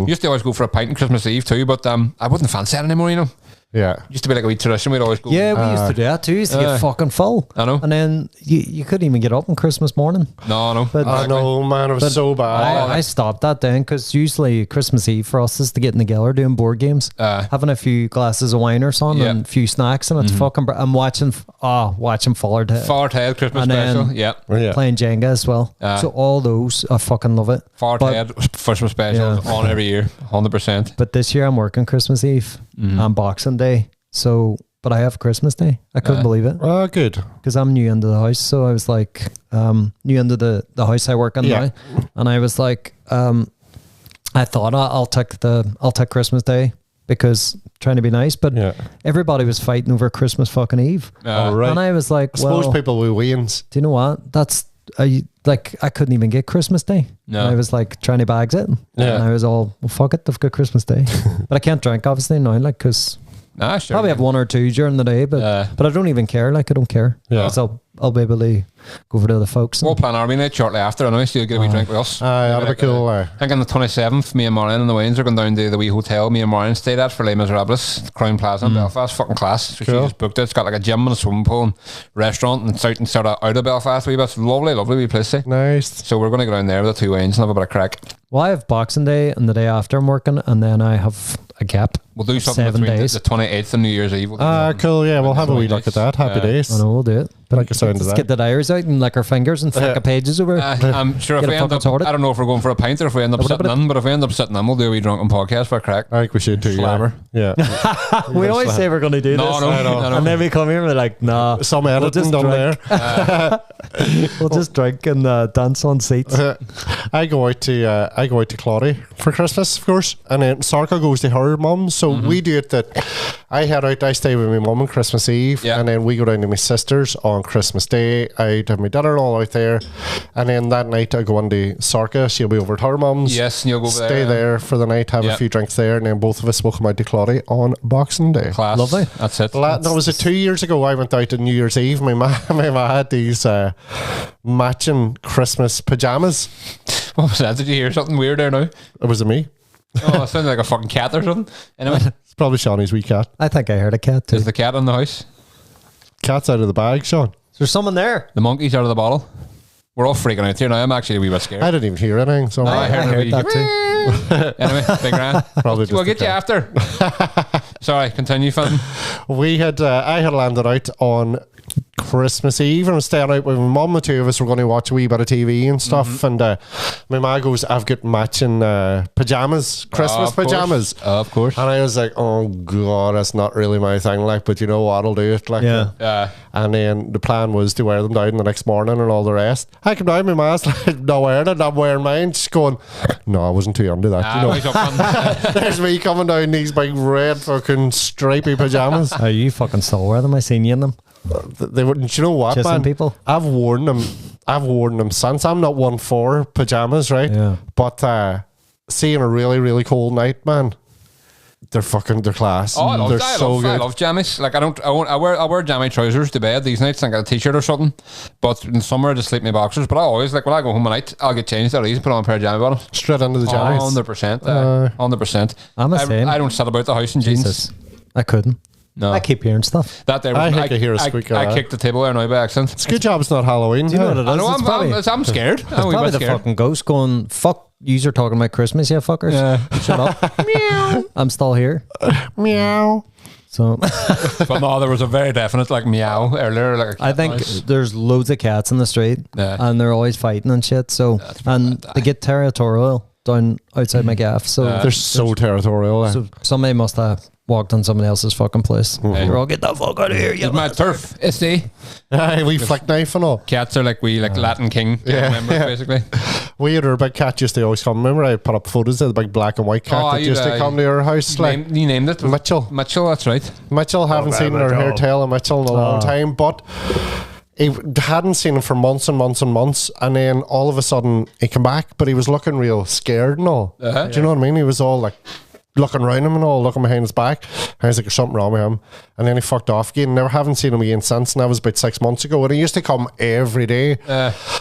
Speaker 2: Used to always go for a pint on Christmas Eve too, but I wouldn't fancy it anymore, you know.
Speaker 1: Yeah.
Speaker 2: Used to be like a wee tradition. We'd always go.
Speaker 3: Yeah, we used to do that too. We used to get fucking full.
Speaker 2: I know.
Speaker 3: And then you couldn't even get up on Christmas morning.
Speaker 2: No, I know.
Speaker 3: But
Speaker 1: I know, man. It was so bad.
Speaker 3: I stopped that then because usually Christmas Eve for us is to get in the Geller doing board games, having a few glasses of wine or something and a few snacks, and it's fucking. I'm watching Forward
Speaker 2: Head Christmas special. Yeah.
Speaker 3: Playing Jenga as well. So all those, I fucking love it.
Speaker 2: Head Christmas special on every year, 100%.
Speaker 3: But this year I'm working Christmas Eve and Boxing Day. So, but I have Christmas Day. I couldn't believe it.
Speaker 1: Oh, good.
Speaker 3: Because I'm new into the house. So I was like, new into the house I work in now. And I was like, I thought I'll take Christmas Day because trying to be nice. But everybody was fighting over Christmas fucking Eve.
Speaker 1: Right.
Speaker 3: And I was like,
Speaker 1: I suppose people with wins.
Speaker 3: Do you know what? I couldn't even get Christmas Day. No. And I was like trying to bags it. And I was all, well, fuck it, they've got Christmas Day. But I can't drink obviously now, like, because
Speaker 2: sure.
Speaker 3: Probably have one or two during the day, but I don't even care. Like I don't care. Yeah. So I'll be able to go over to the folks.
Speaker 2: We'll plan Army night shortly after. I know so you'll get a wee drink with us.
Speaker 1: That'll be cool.
Speaker 2: I think on the 27th, me and Marianne and the Waynes are going down to the wee hotel me and Marianne stayed at for Les Miserables, Crown Plaza in Belfast. Fucking class. So cool. She just booked it. It's got like a gym and a swimming pool and restaurant and it's out of Belfast a wee bit. It's lovely wee place.
Speaker 1: Nice.
Speaker 2: So we're going to go down there with the two Waynes and have a bit of crack.
Speaker 3: Well, I have Boxing Day and the day after I'm working, and then I have a gap.
Speaker 2: We'll do something
Speaker 3: 7 days.
Speaker 2: The 28th and New Year's Eve.
Speaker 1: Cool. Yeah, we'll have a wee look at that. Happy days.
Speaker 3: I know, we'll do it.
Speaker 1: But like let's
Speaker 3: get the diaries out and like our fingers and flick pages over.
Speaker 2: I'm sure if we end up, I don't know if we're going for a pint or if we end up sitting in, but if we end up sitting in, we'll do a wee drunken podcast for a crack.
Speaker 1: I think we should too. Yeah.
Speaker 3: We always say we're going to do this. No. And then we come here and we're like, nah.
Speaker 1: Some editing done there.
Speaker 3: We'll just drink and dance on seats.
Speaker 1: I go out to Claudia for Christmas, of course, and then Sarka goes to her mum. So we do it that I head out, I stay with my mum on Christmas Eve, and then we go down to my sister's on Christmas Day. I'd have my dinner and all out there, and then that night I go into Sarka. She'll be over at her mum's.
Speaker 2: Yes, and you'll go
Speaker 1: stay there for the night, have a few drinks there, and then both of us will come out to Claudia on Boxing Day.
Speaker 2: Class.
Speaker 3: Lovely.
Speaker 2: That's it.
Speaker 1: That was it 2 years ago. I went out on New Year's Eve. My ma had these matching Christmas pajamas.
Speaker 2: What was that? Did you hear something weird there now?
Speaker 1: It was me.
Speaker 2: Oh, it sounded like a fucking cat or something. Anyway,
Speaker 1: it's probably Shawnee's wee cat.
Speaker 3: I think I heard a cat too.
Speaker 2: Is the cat in the house?
Speaker 1: Cat's out of the bag, Sean.
Speaker 3: Is there someone there?
Speaker 2: The monkey's out of the bottle. We're all freaking out here now. I'm actually a wee bit scared.
Speaker 1: I didn't even hear anything. So
Speaker 3: I heard that too.
Speaker 2: Anyway, big grand.
Speaker 1: Probably
Speaker 2: we'll get you after. Sorry, continue, Fintan.
Speaker 1: I had landed out on Christmas Eve, and I was staying out with my mum. The two of us were going to watch a wee bit of TV and stuff. And my ma goes, "I've got matching pajamas, Christmas pajamas."
Speaker 2: Of course.
Speaker 1: And I was like, "Oh God, that's not really my thing." Like, but you know what? I'll do it. Like,
Speaker 2: Yeah.
Speaker 1: And then the plan was to wear them down the next morning and all the rest. I come down, my ma's like, "Not wearing it. I'm wearing mine." She's going, "No, I wasn't too into that." You know, there's me coming down in these big red fucking stripy pajamas.
Speaker 3: Oh, you fucking still wear them? I seen you in them.
Speaker 1: They wouldn't. You know what,
Speaker 3: Kissing
Speaker 1: man?
Speaker 3: people.
Speaker 1: I've worn them since. I'm not one for pajamas, right?
Speaker 3: Yeah.
Speaker 1: But seeing a really, really cold night, man, they're class.
Speaker 2: Oh,
Speaker 1: they're so good.
Speaker 2: I love jammies. Like I wear jammy trousers to bed these nights and I got a t-shirt or something. But in summer I just sleep in my boxers. But I always, like, when I go home at night, I'll get changed at least, put on a pair of jammy bottoms.
Speaker 1: Straight into the jammies.
Speaker 2: 100%. 100%.
Speaker 3: I'm the same.
Speaker 2: I don't sit about the house in jeans.
Speaker 3: Jesus. I couldn't.
Speaker 2: No.
Speaker 3: I keep hearing stuff.
Speaker 2: That day,
Speaker 1: I hear a squeak.
Speaker 2: I kicked the table there now by accident.
Speaker 1: It's a good job it's not Halloween.
Speaker 3: Do you know what it is?
Speaker 2: I know, I'm scared.
Speaker 3: It's probably the fucking ghost going, "Fuck, yous are talking about Christmas, yeah, fuckers. Yeah. Shut up." Meow. I'm still here.
Speaker 1: Meow.
Speaker 3: So,
Speaker 2: but no, there was a very definite like meow earlier. Like
Speaker 3: I think there's loads of cats in the street, and they're always fighting and shit. So, and they get territorial down outside my gaff. So
Speaker 1: they're so territorial.
Speaker 3: So somebody must have walked on somebody else's fucking place. They're all, "Get the fuck out of here, you."
Speaker 2: It's my turf. It's
Speaker 1: we flick knife and all.
Speaker 2: Cats are like Latin king members, basically.
Speaker 1: We had our big cat used to always come. Remember, I put up photos of the big black and white cat that used to come to our house. Like,
Speaker 2: you named it
Speaker 1: Mitchell.
Speaker 2: Mitchell, that's right.
Speaker 1: Mitchell, haven't seen our hair tail of Mitchell in a long time, but he hadn't seen him for months and months and months, and then all of a sudden he came back, but he was looking real scared and all. Do you know what I mean? He was all like looking around him and all, looking behind his back. I was like, "There's something wrong with him." And then he fucked off again. Never haven't seen him again since, and that was about 6 months ago. And he used to come every day.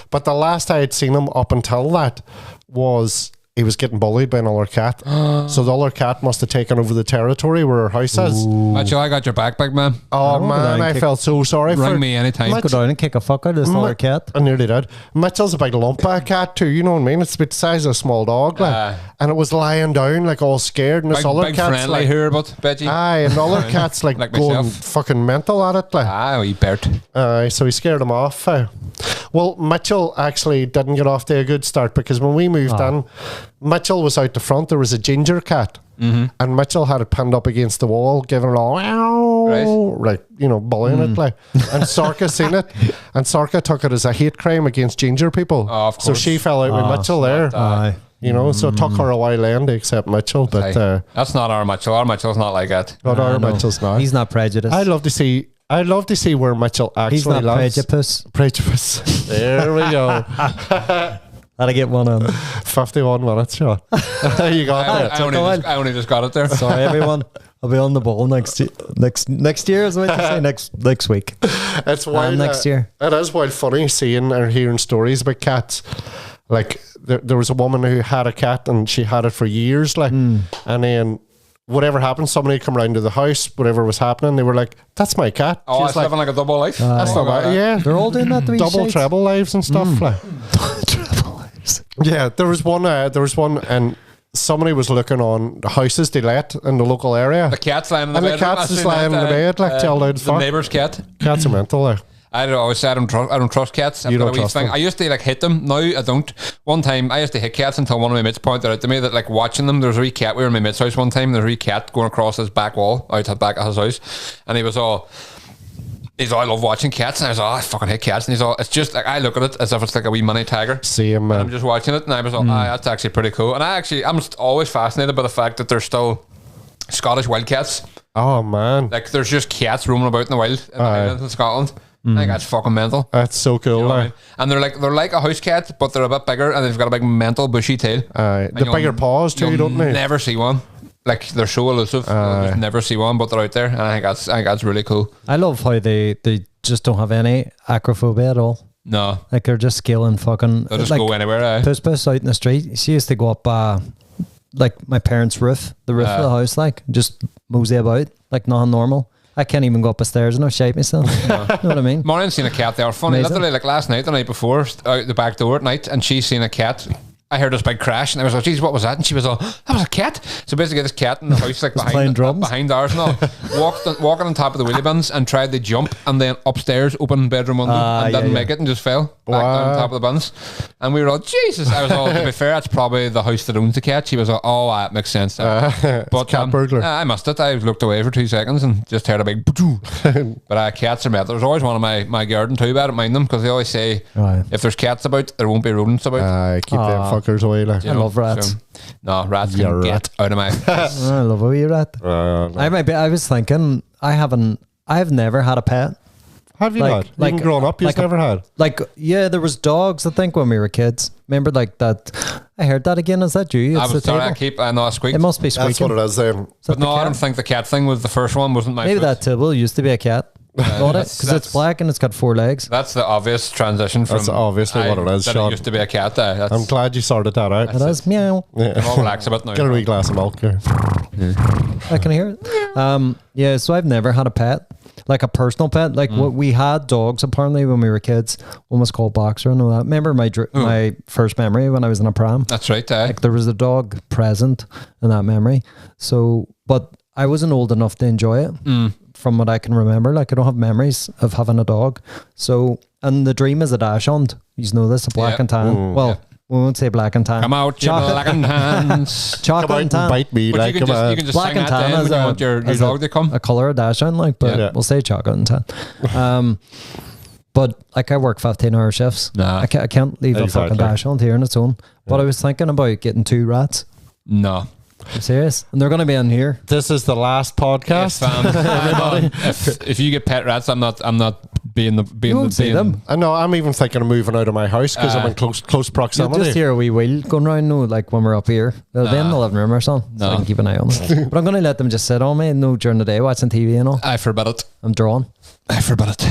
Speaker 1: But the last I had seen him up until that was he was getting bullied by another cat. So the other cat must have taken over the territory where our house is.
Speaker 2: Mitchell, I got your back, big man.
Speaker 1: Oh man, I felt so sorry for him.
Speaker 2: Ring me anytime.
Speaker 3: Go down and kick a fuck out of this other cat.
Speaker 1: I nearly did. Mitchell's a big lump of a cat too, you know what I mean? It's about the size of a small dog, like. And it was lying down like all scared, and this other
Speaker 2: big
Speaker 1: cat's
Speaker 2: friendly
Speaker 1: like,
Speaker 2: here, but Veggie.
Speaker 1: Aye, and the other cat's like going fucking mental at it, like.
Speaker 2: Ah, we Bert.
Speaker 1: Aye, so he scared him off. Well, Mitchell actually didn't get off to a good start, because when we moved in, Mitchell was out the front. There was a ginger cat, and Mitchell had it pinned up against the wall, giving it all, right, you know, bullying it, like. And Sorka seen it, and Sorka took it as a hate crime against ginger people.
Speaker 2: Oh, of course.
Speaker 1: So she fell out with Mitchell there.
Speaker 3: Aye.
Speaker 1: You know, so it took her a while then to accept Mitchell, but
Speaker 2: that's not our Mitchell. Our Mitchell's not like that.
Speaker 1: Not our Mitchell's not.
Speaker 3: He's not prejudiced.
Speaker 1: I'd love to see where Mitchell actually
Speaker 3: He's not
Speaker 1: lives. Prejudice. There we go.
Speaker 3: I'd get one on
Speaker 1: 51 minutes, Sean. You got that.
Speaker 2: I only just got it there.
Speaker 3: Sorry, everyone. I'll be on the ball next year. Is what you say next week.
Speaker 1: It's wild.
Speaker 3: Next year.
Speaker 1: It is wild funny seeing or hearing stories about cats. Like there was a woman who had a cat and she had it for years, like, and then whatever happened, somebody come around to the house, whatever was happening, they were like, "That's my cat."
Speaker 2: Oh, it's living like a double life.
Speaker 1: That's not bad. Yeah,
Speaker 3: they're all doing that.
Speaker 1: Double treble lives and stuff. Like.
Speaker 3: Treble lives.
Speaker 1: Yeah, there was one, and somebody was looking on the houses they let in the local area.
Speaker 2: The cat's lying in the bed.
Speaker 1: And the cat's just lying in the bed, like, chilled out.
Speaker 2: The neighbour's cat.
Speaker 1: Cats are mental, like.
Speaker 2: I always say I don't trust cats.
Speaker 1: You don't trust them.
Speaker 2: I used to like hit them. Now I don't. One time I used to hit cats until one of my mates pointed out to me that, like, watching them, there was a wee cat. We were in my mate's house one time. There was a wee cat going across his back wall out the back of his house, and he's all, I love watching cats. And I was all, I fucking hate cats. And he's all, it's just like, I look at it as if it's like a wee mini tiger.
Speaker 1: Same, man.
Speaker 2: I'm just watching it, and I was all, that's actually pretty cool. And I'm always fascinated by the fact that there's still Scottish wildcats.
Speaker 1: Oh man,
Speaker 2: like there's just cats roaming about in the wild in the Highlands in Scotland. I think that's fucking mental.
Speaker 1: That's so cool.
Speaker 2: You know I mean? And they're like a house cat, but they're a bit bigger, and they've got a big mental bushy tail.
Speaker 1: The bigger paws too, don't they?
Speaker 2: Never see one. Like, they're so elusive. You'll just never see one, but they're out there, and I think that's really cool.
Speaker 3: I love how they just don't have any acrophobia at all.
Speaker 2: No,
Speaker 3: like they're just scaling fucking.
Speaker 2: They'll just go anywhere.
Speaker 3: Puss out in the street. She used to go up like my parents' roof, the roof of the house, like just mosey about like nothing normal. I can't even go up the stairs and I'll shite myself. No. You know what I mean?
Speaker 2: Maureen's seen a cat there. Funny, literally, like last night, the night before, out the back door at night, and she's seen a cat I heard this big crash, and I was like, "Geez, what was that?" And she was like, "That was a cat." So basically, this cat in the house, like behind ours, and all, walking on top of the wheelie bins, and tried to jump, and then upstairs, open bedroom window, and didn't make it, and just fell back down on top of the bins. And we were all, Jesus! I was all, to be fair, that's probably the house that owns the cat. She was like, "Oh, that makes sense."
Speaker 1: But cat burglar.
Speaker 2: I missed it. I looked away for 2 seconds and just heard a big. But cats are mad. There's always one in my garden too. But I don't mind them because they always say if there's cats about, there won't be rodents about.
Speaker 1: Keep them fuckers away. Like.
Speaker 3: I love rats.
Speaker 2: So, no, rats can get out of my face.
Speaker 3: I love a wee rat.
Speaker 1: No.
Speaker 3: I was thinking, I've never had a pet.
Speaker 1: Have you not? Even growing up, you've never had?
Speaker 3: There was dogs, I think, when we were kids. Remember, like that? I heard that again. Is that you?
Speaker 2: I was sorry, I know I squeaked.
Speaker 3: It must be squeaking.
Speaker 1: That's what it is then.
Speaker 2: But no, I don't think the cat thing was the first one. Wasn't my
Speaker 3: Maybe that table used to be a cat. Because it's black and it's got 4 legs.
Speaker 2: That's the obvious transition from.
Speaker 1: That's obviously what it is, Sean.
Speaker 2: It used to be a cat.
Speaker 1: I'm glad you sorted that out.
Speaker 3: It is meow.
Speaker 2: I'm all relaxed about it now.
Speaker 1: Get a wee glass of milk here.
Speaker 3: I can hear it. So I've never had a pet, like a personal pet. Like what we had dogs apparently when we were kids. One was called Boxer and all that. Remember my first memory when I was in a pram?
Speaker 2: That's right.
Speaker 3: Like there was a dog present in that memory. So, but I wasn't old enough to enjoy it. From what I can remember, like I don't have memories of having a dog. So, and the dream is a dachshund. You know this, a black and tan. We won't say black and tan.
Speaker 2: Come out, you black and tans.
Speaker 3: Chocolate and tan.
Speaker 1: Bite me,
Speaker 2: but
Speaker 1: like,
Speaker 2: you can just
Speaker 3: black
Speaker 2: sing
Speaker 3: and
Speaker 2: that
Speaker 3: tan
Speaker 2: then when you want your dog to come.
Speaker 3: A colour of dachshund, like, but we'll say chocolate and tan. But like I work 15-hour shifts.
Speaker 2: Nah.
Speaker 3: I can't leave a fucking dachshund here on its own. But I was thinking about getting 2 rats.
Speaker 2: No.
Speaker 3: I'm serious, and they're going to be in here.
Speaker 1: This is the last podcast.
Speaker 2: If you get pet rats, I'm not being
Speaker 3: them.
Speaker 1: I know. I'm even thinking of moving out of my house because I'm in close proximity.
Speaker 3: You'll just hear a wee wheel going round, like when we're up here. They'll be in the living room or something, so I can keep an eye on them. But I'm going to let them just sit on me, during the day watching TV and all.
Speaker 2: I forbid it.
Speaker 3: I'm drawn.
Speaker 2: I forbid it.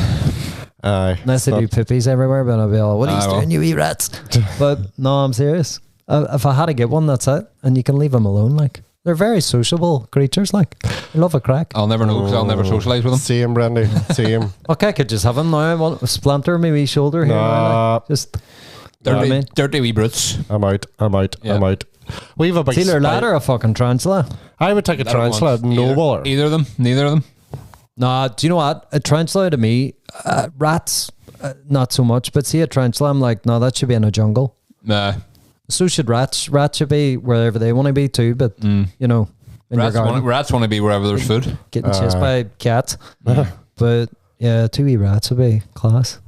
Speaker 3: Unless they do pippies everywhere, but I'll be all, what are you doing, you wee rats? But no, I'm serious. If I had to get one, that's it. And you can leave them alone. Like, they're very sociable creatures. Like, I love a crack.
Speaker 2: I'll never know because I'll never socialise with them.
Speaker 1: Same, Brandy. Same.
Speaker 3: Okay, I could just have him now. I want a splinter, my wee shoulder here. Like, just
Speaker 2: dirty wee brutes.
Speaker 1: I'm out. We have a big
Speaker 3: Sealer lad or a fucking tarantula?
Speaker 1: I would take a tarantula.
Speaker 2: Neither of them.
Speaker 3: Nah, do you know what? A tarantula to me, rats, not so much. But see a tarantula, I'm like, no, that should be in a jungle.
Speaker 2: Nah.
Speaker 3: So should rats. Rats should be wherever they want to be too, but you know, in
Speaker 2: rats want to be wherever there's food.
Speaker 3: Getting chased by cats. But yeah, 2 wee rats would be class.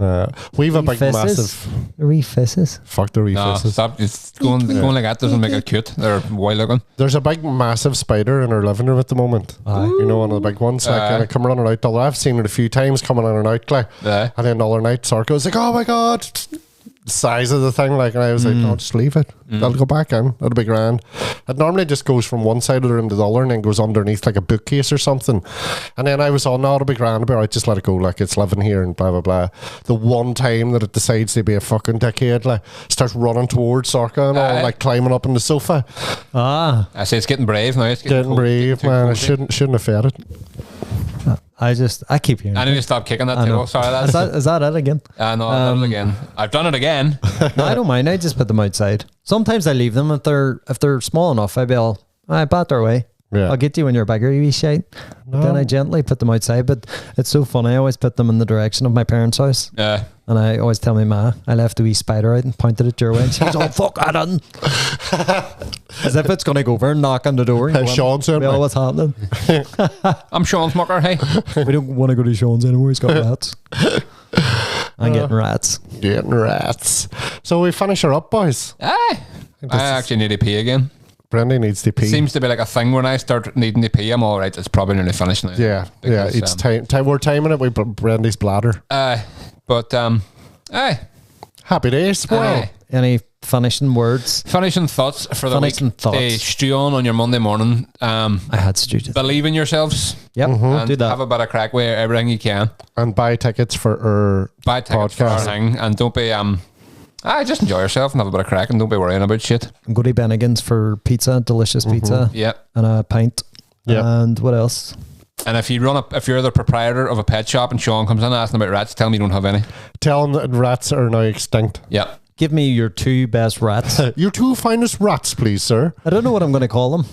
Speaker 1: We've a big massive.
Speaker 3: The wee fisses.
Speaker 1: Fuck the wee fisses.
Speaker 2: Stop. It's going like that doesn't make it cute. They're wild looking.
Speaker 1: There's a big massive spider in our living room at the moment. You know, one of the big ones. Like, and it come running out. I've seen it a few times coming in and out. Like, and then the other night, Sarko's like, oh my God. Size of the thing, like, and I was like, no, just leave it. That'll go back in. That'll be grand. It normally just goes from one side of the room to the other and then goes underneath like a bookcase or something. And then I was no, it'll be grand. I'll be right, just let it go. Like, it's living here and blah, blah, blah. The one time that it decides to be a fucking dickhead, like, starts running towards Sarka and all, like, climbing up on the sofa.
Speaker 2: I say it's getting brave now. It's
Speaker 1: getting brave, man. I shouldn't have fed it.
Speaker 3: I keep hearing.
Speaker 2: I need to stop kicking that table. Sorry,
Speaker 3: is that it again?
Speaker 2: No, I've done it again. I've done it again.
Speaker 3: No, I don't mind. I just put them outside. Sometimes I leave them if they're small enough. I bat their way. Yeah. I'll get you when you're bigger, you wee shite. No. Then I gently put them outside. But it's so funny. I always put them in the direction of my parents' house. Yeah. And I always tell my ma, I left a wee spider out and pointed it your way. And she goes, oh, fuck, I didn't. As if it's going to go over and knock on the door.
Speaker 1: Hey, Sean's in.
Speaker 3: What's happening?
Speaker 2: I'm Sean's mucker, hey.
Speaker 3: We don't want to go to Sean's anymore. He's got rats. I'm getting rats.
Speaker 1: Getting rats. So we finish her up, boys.
Speaker 2: I actually need to pee again.
Speaker 1: Brandy needs to pee.
Speaker 2: Seems to be like a thing when I start needing to pee. I'm all right. It's probably nearly finished now.
Speaker 1: Yeah, because, it's time. We're timing it with Brandy's bladder. Happy days. Well,
Speaker 3: any finishing words?
Speaker 2: Finishing thoughts for the week. They stew on your Monday morning. I
Speaker 3: had stewed.
Speaker 2: Believe in yourselves.
Speaker 3: Yep.
Speaker 2: And
Speaker 3: do that.
Speaker 2: Have a bit of crack with everything you can.
Speaker 1: And buy tickets for our podcast.
Speaker 2: And don't be just enjoy yourself and have a bit of crack and don't be worrying about shit.
Speaker 3: And go to Bennigan's for pizza, delicious pizza.
Speaker 2: Yeah.
Speaker 3: And a pint. Yeah. And what else?
Speaker 2: And if you're the proprietor of a pet shop and Sean comes in asking about rats, tell him you don't have any.
Speaker 1: Tell him that rats are now extinct.
Speaker 2: Yeah.
Speaker 3: Give me your 2 best rats.
Speaker 1: Your 2 finest rats, please, sir.
Speaker 3: I don't know what I'm going to call them.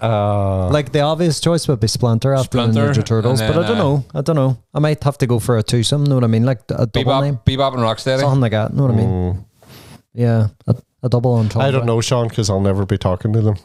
Speaker 3: Like the obvious choice would be Splinter after the Ninja Turtles, but I don't know. I might have to go for a twosome. Know what I mean? Like a double name.
Speaker 2: Bebop and Rocksteady.
Speaker 3: Something like that. Know what I mean? Yeah, a double entendre.
Speaker 1: I don't know, Sean, because I'll never be talking to them.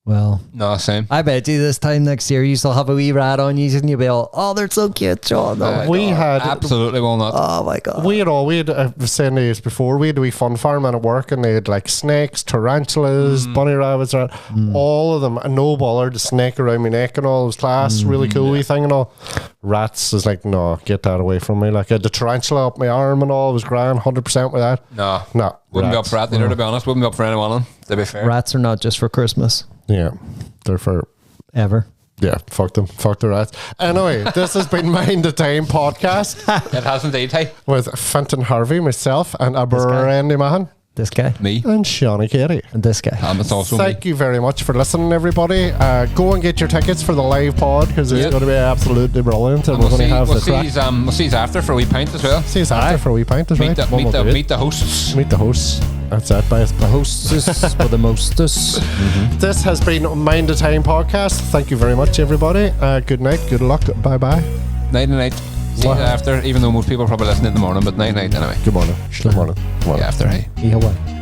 Speaker 3: Well,
Speaker 2: no, same.
Speaker 3: I bet you this time next year you still have a wee rat on you and you'll be all, oh, they're so cute, Sean.
Speaker 1: We had
Speaker 2: absolutely will not.
Speaker 3: Oh my god.
Speaker 1: We had I've said this before, we had a wee fun farm at work and they had like snakes, tarantulas, bunny rabbits, all of them, and no bother, the snake around my neck and all. It was class, really cool wee thing and all. Rats is like, no, get that away from me. Like I had the tarantula up my arm and all, it was grand, 100% with that.
Speaker 2: No. Wouldn't be up for that either, to be honest. Wouldn't be up for anyone, to be fair.
Speaker 3: Rats are not just for Christmas.
Speaker 1: Yeah, they're for
Speaker 3: ever.
Speaker 1: Yeah, fuck them. Fuck the rats. Anyway, this has been Mind the Time podcast.
Speaker 2: It has indeed, hey.
Speaker 1: With Fintan Harvey, myself, and a brandy man.
Speaker 3: This guy.
Speaker 2: Me.
Speaker 1: And Shawnee Carey.
Speaker 3: And this guy.
Speaker 2: It's also
Speaker 1: Thank you very much for listening, everybody. Go and get your tickets for the live pod because it's going to be absolutely brilliant. And we're going to have
Speaker 2: we'll see you after for a wee pint as well.
Speaker 1: See you after for a wee pint as well.
Speaker 2: Meet the hosts.
Speaker 1: Meet the hosts. That's that, bias.
Speaker 3: The hostess for the mostest.
Speaker 1: This has been Mind the Time podcast. Thank you very much, everybody. Good night. Good luck. Bye bye.
Speaker 2: Night. See you after, even though most people probably listen in the morning, but night anyway.
Speaker 1: Good morning. Good morning.
Speaker 2: Yeah, after, hey.
Speaker 3: Hawaii.